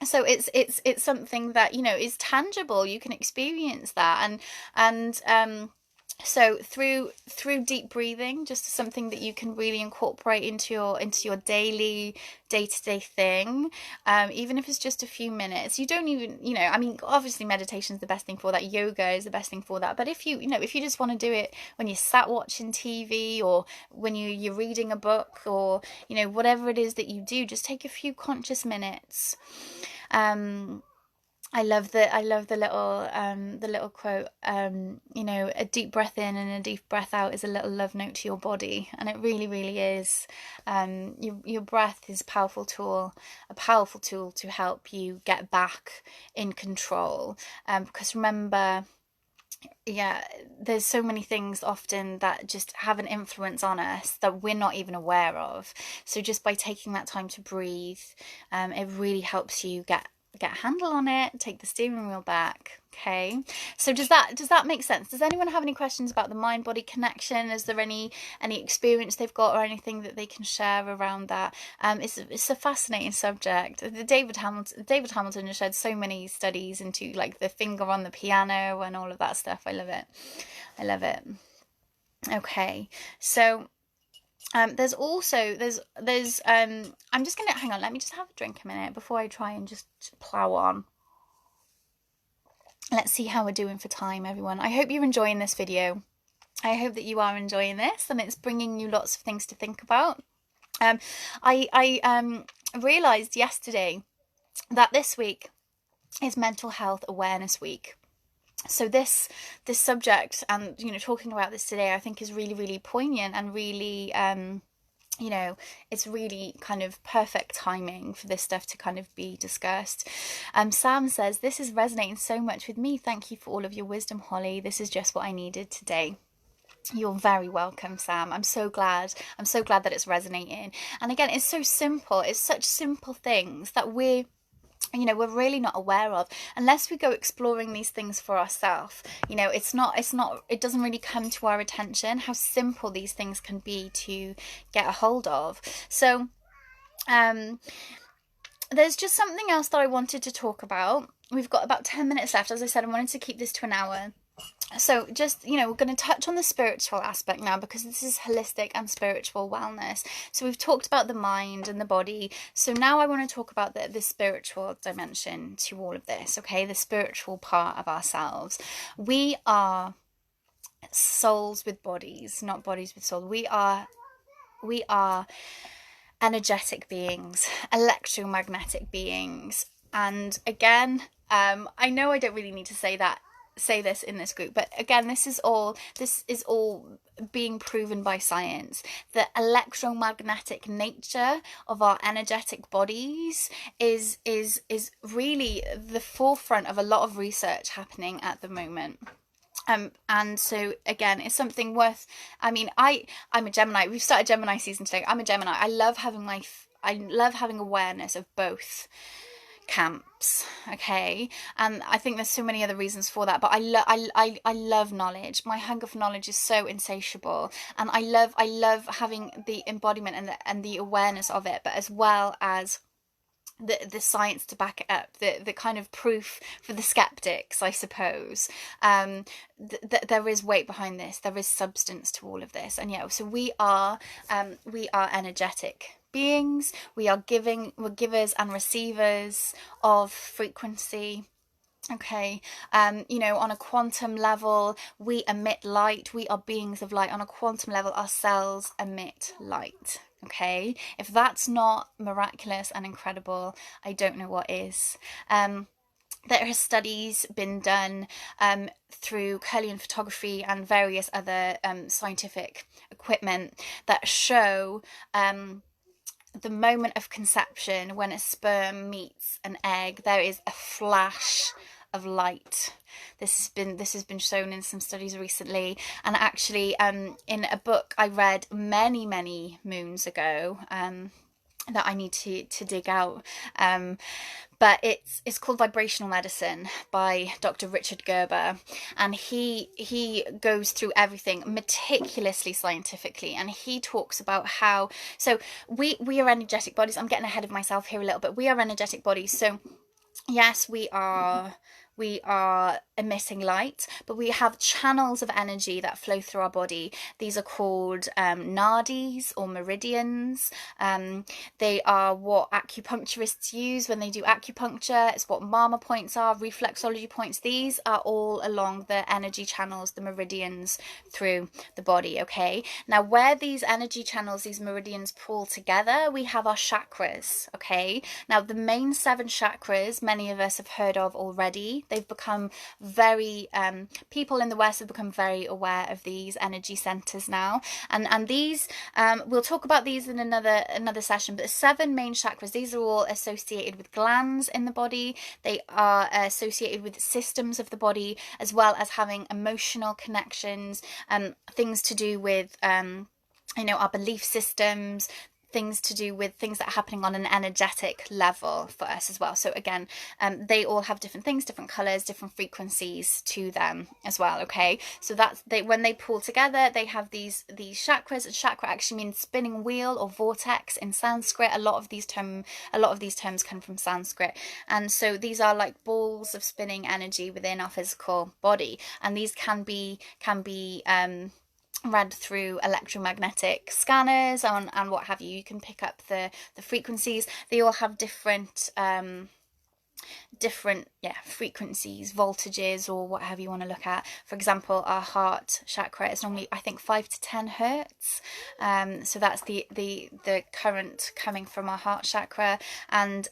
it's something that, you know, is tangible. You can experience that, and So through deep breathing, just something that you can really incorporate into your daily day-to-day thing, even if it's just a few minutes. You don't even, I mean, obviously meditation is the best thing for that, yoga is the best thing for that, but if you just want to do it when you're sat watching TV, or when you're reading a book, or whatever it is that you do, just take a few conscious minutes. I love the little quote, a deep breath in and a deep breath out is a little love note to your body, and it really, really is. Your breath is a powerful tool to help you get back in control. Because remember, there's so many things often that just have an influence on us that we're not even aware of. So just by taking that time to breathe, it really helps you get a handle on it, take the steering wheel back. Okay, so does that make sense? Does anyone have any questions about the mind body connection? Is there any experience they've got, or anything that they can share around that? It's a fascinating subject. David Hamilton has shared so many studies into like the finger on the piano and all of that stuff. I love it. Okay, so there's I'm just gonna hang on, let me just have a drink a minute before I try and just plow on. Let's see how we're doing for time, everyone. I hope you're enjoying this video. I hope that you are enjoying this and it's bringing you lots of things to think about. I realised yesterday that this week is Mental Health Awareness Week. So this subject, and talking about this today, I think is really, really poignant and really it's really kind of perfect timing for this stuff to kind of be discussed. Sam says, this is resonating so much with me. Thank you for all of your wisdom, Holly. This is just what I needed today. You're very welcome, Sam. I'm so glad that it's resonating. And again, it's so simple. It's such simple things that we're really not aware of unless we go exploring these things for ourselves. It doesn't really come to our attention how simple these things can be to get a hold of. So there's just something else that I wanted to talk about. We've got about 10 minutes left. As I said, I wanted to keep this to an hour. So just, we're going to touch on the spiritual aspect now, because this is holistic and spiritual wellness. So we've talked about the mind and the body. So now I want to talk about the spiritual dimension to all of this, okay? The spiritual part of ourselves. We are souls with bodies, not bodies with souls. We are energetic beings, electromagnetic beings. And again, I know I don't really need to say this in this group, but again, this is all being proven by science. The electromagnetic nature of our energetic bodies is really the forefront of a lot of research happening at the moment. And so again, it's something worth, I'm a Gemini. We've started Gemini season today. I'm a Gemini. I love having awareness of both camps, okay? And I think there's so many other reasons for that, but I love knowledge. My hunger for knowledge is so insatiable, and I love having the embodiment and the awareness of it, but as well as the science to back it up, the kind of proof for the skeptics, I suppose. There is weight behind this, there is substance to all of this. And so we are energetic beings. We're givers and receivers of frequency. Okay, on a quantum level, we emit light. We are beings of light. On a quantum level, our cells emit light. Okay, if that's not miraculous and incredible, I don't know what is. There are studies been done through Kirlian photography and various other scientific equipment that show the moment of conception, when a sperm meets an egg, there is a flash of light. This has been shown in some studies recently, and actually in a book I read many moons ago that I need to dig out, but it's called Vibrational Medicine by Dr. Richard Gerber, and he goes through everything meticulously scientifically, and he talks about how, so we are energetic bodies. I'm getting ahead of myself here a little bit. We are energetic bodies, so yes, we are we are emitting light, but we have channels of energy that flow through our body. These are called nadis or meridians. They are what acupuncturists use when they do acupuncture. It's what mama points are, reflexology points. These are all along the energy channels, the meridians through the body, okay? Now, where these energy channels, these meridians pull together, we have our chakras, okay? Now, the main 7 chakras, many of us have heard of already. They've become very, people in the West have become very aware of these energy centers now. And these, we'll talk about these in another session, but the 7 main chakras, these are all associated with glands in the body. They are associated with systems of the body, as well as having emotional connections, things to do with, our belief systems, things to do with things that are happening on an energetic level for us as well. So again, they all have different things, different colors, different frequencies to them as well, okay? So that's when they pull together, they have these chakras. Chakra actually means spinning wheel or vortex in Sanskrit. A lot of these terms come from Sanskrit, and so these are like balls of spinning energy within our physical body, and these can be read through electromagnetic scanners and what have you. You can pick up the frequencies. They all have different frequencies, voltages, or whatever you want to look at. For example, our heart chakra is normally, I think, 5 to 10 hertz. So that's the current coming from our heart chakra. And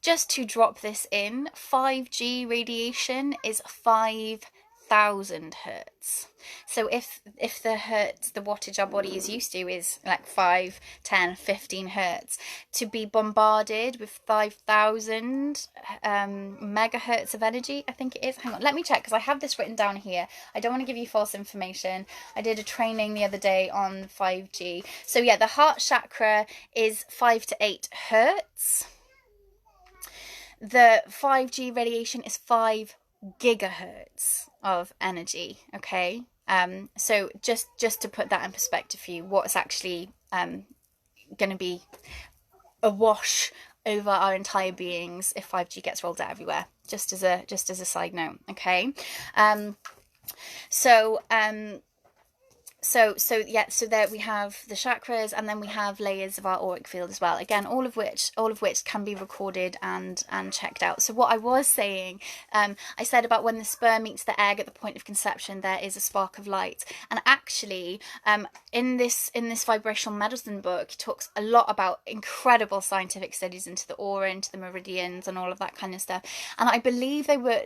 just to drop this in, 5G radiation is 5,000 hertz. So if the hertz, the wattage our body is used to is like 5, 10, 15 hertz, to be bombarded with 5,000 megahertz of energy, I think it is. Hang on, let me check, because I have this written down here. I don't want to give you false information. I did a training the other day on 5G. So yeah, the heart chakra is 5 to 8 hertz. The 5G radiation is 5 gigahertz of energy, okay? So just to put that in perspective for you, what's actually going to be awash over our entire beings if 5G gets rolled out everywhere, just as a side note, okay? So there we have the chakras, and then we have layers of our auric field as well. Again, all of which can be recorded and checked out. So what I was saying, I said about when the sperm meets the egg at the point of conception, there is a spark of light. And actually, in this vibrational medicine book, it talks a lot about incredible scientific studies into the aura, into the meridians, and all of that kind of stuff. And I believe they were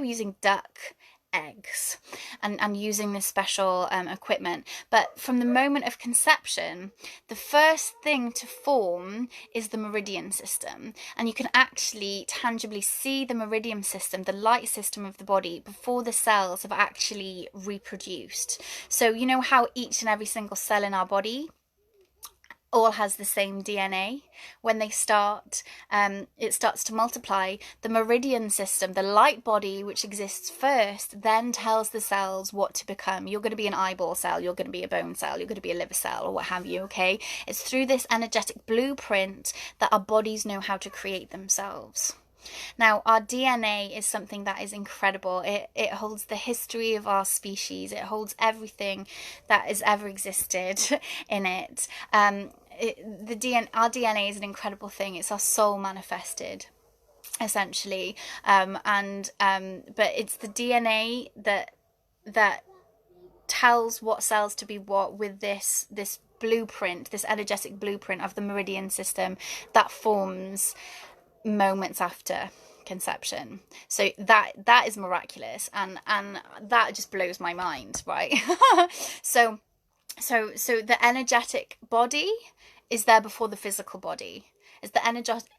using duck eggs and using this special equipment. But from the moment of conception, the first thing to form is the meridian system, and you can actually tangibly see the meridian system, the light system of the body, before the cells have actually reproduced. So you know how each and every single cell in our body all has the same DNA. When they start, it starts to multiply. The meridian system, the light body which exists first, then tells the cells what to become. You're going to be an eyeball cell, you're going to be a bone cell, you're going to be a liver cell, or what have you, okay? It's through this energetic blueprint that our bodies know how to create themselves. Now, our DNA is something that is incredible. It holds the history of our species. It holds everything that has ever existed in it. Our DNA is an incredible thing. It's our soul manifested, essentially. But it's the DNA that tells what cells to be what, with this blueprint, this energetic blueprint of the meridian system that forms moments after conception. So that is miraculous, and that just blows my mind, right? so the energetic body is there before the physical body. It's the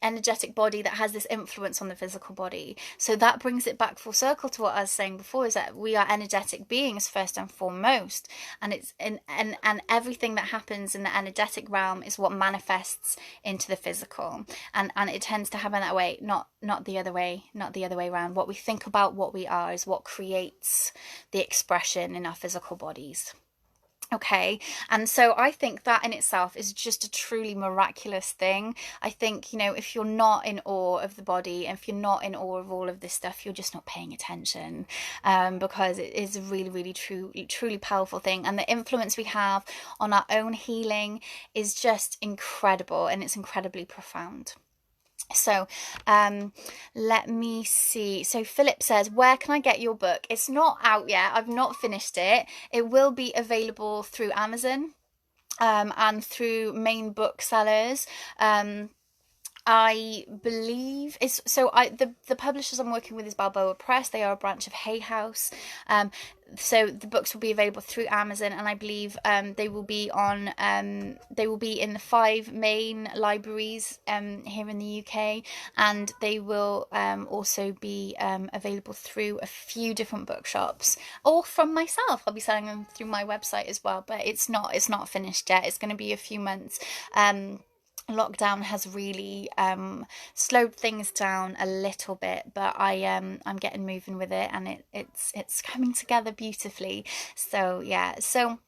energetic body that has this influence on the physical body. So that brings it back full circle to what I was saying before, is that we are energetic beings first and foremost, and it's and everything that happens in the energetic realm is what manifests into the physical, and it tends to happen that way, not the other way around. What we think about what we are is what creates the expression in our physical bodies. Okay, and so I think that in itself is just a truly miraculous thing. I think, if you're not in awe of the body, and if you're not in awe of all of this stuff, you're just not paying attention, because it is a really, really truly powerful thing. And the influence we have on our own healing is just incredible, and it's incredibly profound. So let me see. So Philip says, where can I get your book? It's not out yet. I've not finished it. It will be available through Amazon and through main booksellers. I believe it's so. The publishers I'm working with is Balboa Press. They are a branch of Hay House. So the books will be available through Amazon, and I believe they will be in the 5 main libraries here in the UK, and they will also be available through a few different bookshops, or from myself. I'll be selling them through my website as well, but it's not finished yet. It's going to be a few months. Lockdown has really slowed things down a little bit, but I'm getting moving with it, and it's coming together beautifully. So yeah, so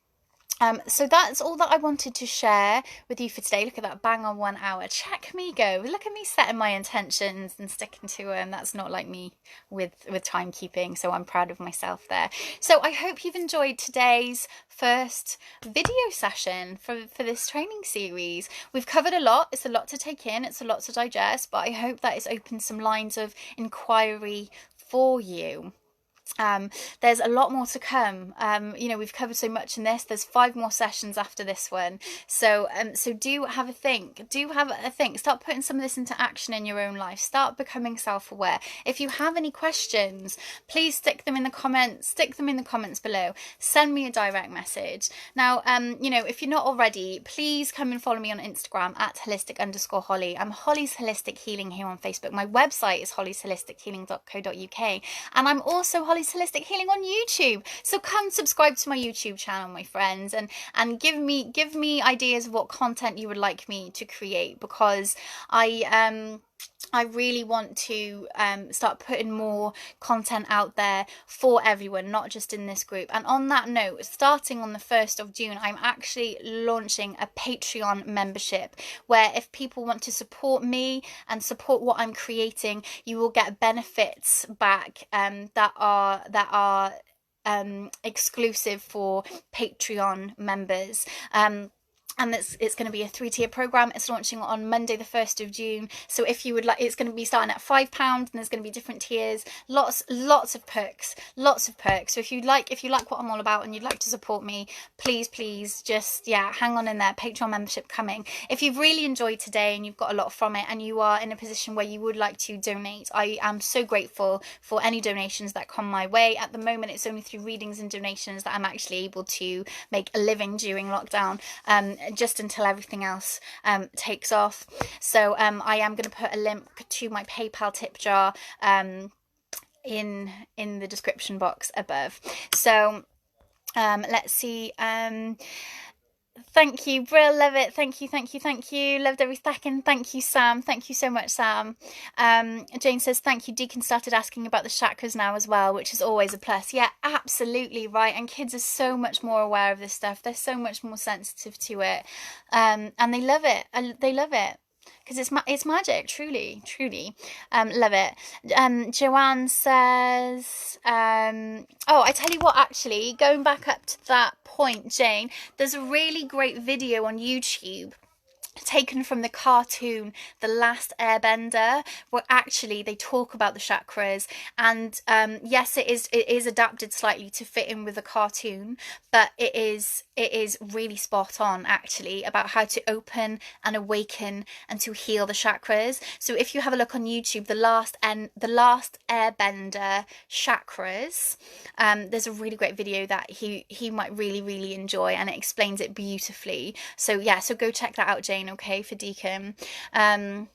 that's all that I wanted to share with you for today. Look at that, bang on 1 hour. Check me go. Look at me setting my intentions and sticking to them. That's not like me with timekeeping, so I'm proud of myself there. So I hope you've enjoyed today's first video session for this training series. We've covered a lot. It's a lot to take in. It's a lot to digest, but I hope that it's opened some lines of inquiry for you. There's a lot more to come. We've covered so much in this. There's 5 more sessions after this one. So do have a think. Start putting some of this into action in your own life. Start becoming self-aware. If you have any questions, please stick them in the comments. Stick them in the comments below. Send me a direct message. Now, if you're not already, please come and follow me on Instagram at holistic_Holly. I'm Holly's Holistic Healing here on Facebook. My website is hollysholistic.healing.co.uk, and I'm also Holly's Holistic Healing on YouTube. So come subscribe to my YouTube channel, my friends, and give me ideas of what content you would like me to create, because I really want to start putting more content out there for everyone, not just in this group. And on that note, starting on the 1st of June, I'm actually launching a Patreon membership, where if people want to support me and support what I'm creating, you will get benefits back that are exclusive for Patreon members. And it's going to be a 3-tier program. It's launching on Monday the 1st of June. So if you would like, it's going to be starting at £5, and there's going to be different tiers. Lots of perks. So if you like what I'm all about and you'd like to support me, please just hang on in there. Patreon membership coming. If you've really enjoyed today and you've got a lot from it, and you are in a position where you would like to donate, I am so grateful for any donations that come my way. At the moment, it's only through readings and donations that I'm actually able to make a living during lockdown. Just until everything else takes off. So I am going to put a link to my PayPal tip jar in the description box above. So let's see. Thank you, Brill, love it. Thank you. Loved every second. Thank you, Sam. Thank you so much, Sam. Jane says, thank you. Deacon started asking about the chakras now as well, which is always a plus. Yeah, absolutely right. And kids are so much more aware of this stuff. They're so much more sensitive to it. And they love it. Because it's magic, truly. Love it. Joanne says, I tell you what, actually, going back up to that point, Jane, there's a really great video on YouTube taken from the cartoon The Last Airbender, where actually they talk about the chakras, and yes, it is adapted slightly to fit in with the cartoon, but it is really spot on, actually, about how to open and awaken and to heal the chakras. So if you have a look on YouTube, The Last Airbender chakras, there's a really great video that he might really enjoy, and it explains it beautifully. So go check that out, Jane. Okay, for Deacon. Joanne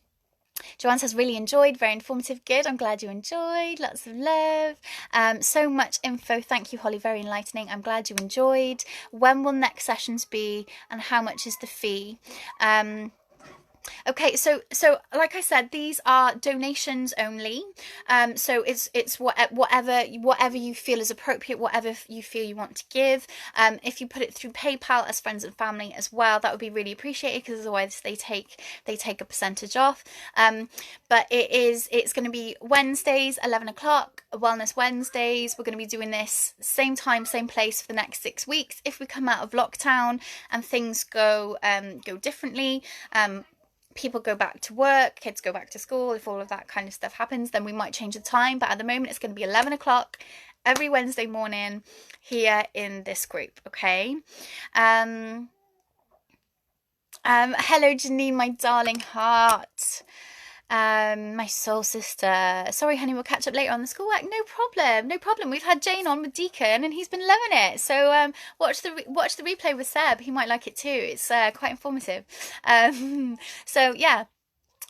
says, really enjoyed, very informative, good. I'm glad you enjoyed. Lots of love. So much info. Thank you, Holly. Very enlightening. I'm glad you enjoyed. When will next sessions be, and how much is the fee? Okay, so like I said, these are donations only. So it's whatever you feel is appropriate, whatever you feel you want to give. If you put it through PayPal as friends and family as well, that would be really appreciated, because otherwise they take a percentage off. But it's going to be Wednesdays, 11 o'clock, Wellness Wednesdays. We're going to be doing this same time, same place for the next 6 weeks. If we come out of lockdown and things go differently, people go back to work, kids go back to school, if all of that kind of stuff happens, then we might change the time. But at the moment, it's going to be 11 o'clock every Wednesday morning here in this group, okay? Hello, Janine, my darling heart. My soul sister. Sorry, honey, we'll catch up later on the schoolwork. No problem, no problem. We've had Jane on with Deacon, and he's been loving it. So watch the replay with Seb. He might like it too. It's quite informative. So yeah.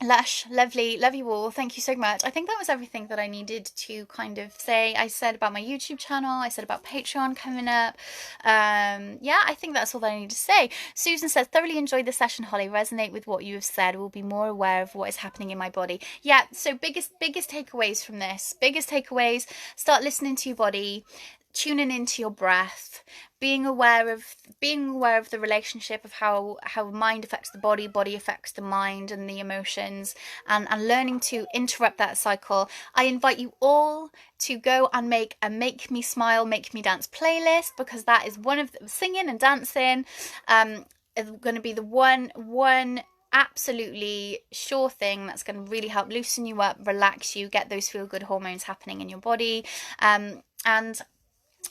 Lush, lovely, love you all. Thank you so much. I think that was everything that I needed to kind of say. I said about my YouTube channel, I said about Patreon coming up. Yeah, I think that's all that I need to say. Susan says, thoroughly enjoyed the session, Holly. Resonate with what you have said. Will be more aware of what is happening in my body. Yeah, so biggest takeaways from this. Biggest takeaways, start listening to your body, tuning into your breath, being aware of the relationship of how mind affects the body affects the mind and the emotions, and learning to interrupt that cycle. I invite you all to go and make a Make Me Smile, Make Me Dance playlist, because that is one of the singing and dancing is going to be the one absolutely sure thing that's going to really help loosen you up, relax you, get those feel good hormones happening in your body. And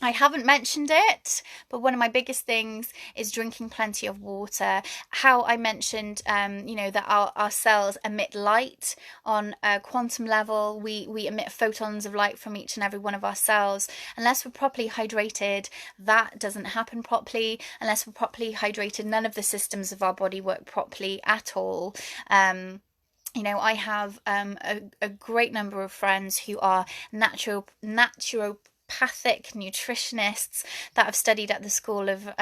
I haven't mentioned it, but one of my biggest things is drinking plenty of water. How I mentioned, that our cells emit light on a quantum level. We emit photons of light from each and every one of our cells. Unless we're properly hydrated, that doesn't happen properly. Unless we're properly hydrated, none of the systems of our body work properly at all. I have a great number of friends who are naturopathic nutritionists that have studied at the School of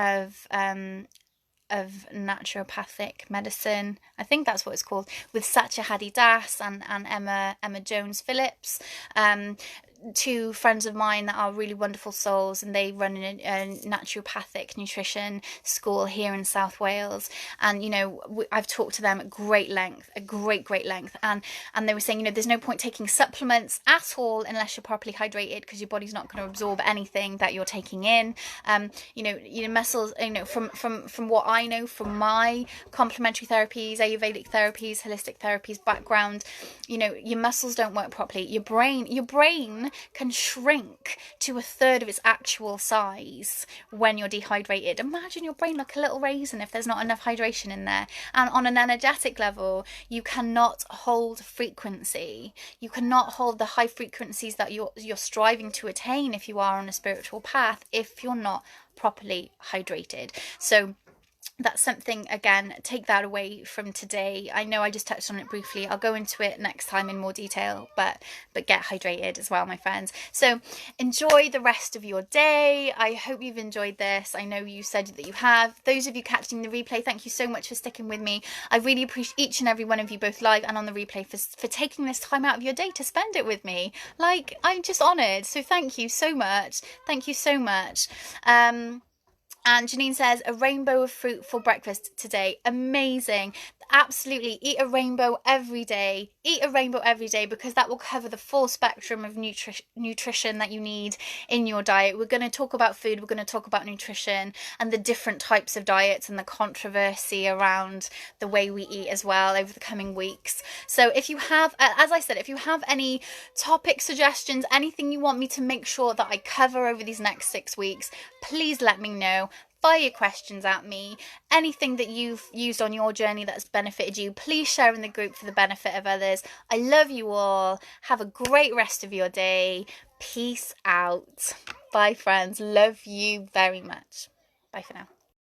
Naturopathic Medicine. I think that's what it's called, with Satya Hadi Das and Emma Jones Phillips. Two friends of mine that are really wonderful souls, and they run a naturopathic nutrition school here in South Wales. And I've talked to them at great length, and they were saying, there's no point taking supplements at all unless you're properly hydrated, because your body's not going to absorb anything that you're taking in. Your muscles, from what I know from my complementary therapies, Ayurvedic therapies, holistic therapies background, your muscles don't work properly. Your brain can shrink to a third of its actual size when you're dehydrated. Imagine your brain like a little raisin if there's not enough hydration in there. And on an energetic level, you cannot hold frequency. You cannot hold the high frequencies that you're striving to attain if you are on a spiritual path, if you're not properly hydrated. So that's something, again, take that away from today. I know I just touched on it briefly. I'll go into it next time in more detail, but get hydrated as well, my friends. So enjoy the rest of your day. I hope you've enjoyed this. I know you said that you have. Those of you catching the replay, thank you so much for sticking with me. I really appreciate each and every one of you, both live and on the replay, for taking this time out of your day to spend it with me. Like, I'm just honoured. So thank you so much. Thank you so much. And Janine says, a rainbow of fruit for breakfast today. Amazing. Absolutely. Eat a rainbow every day. Eat a rainbow every day, because that will cover the full spectrum of nutrition that you need in your diet. We're going to talk about food. We're going to talk about nutrition and the different types of diets and the controversy around the way we eat as well over the coming weeks. So if you have, as I said, if you have any topic suggestions, anything you want me to make sure that I cover over these next 6 weeks, please let me know. Fire your questions at me. Anything that you've used on your journey that's benefited you, please share in the group for the benefit of others. I love you all. Have a great rest of your day. Peace out. Bye, friends. Love you very much. Bye for now.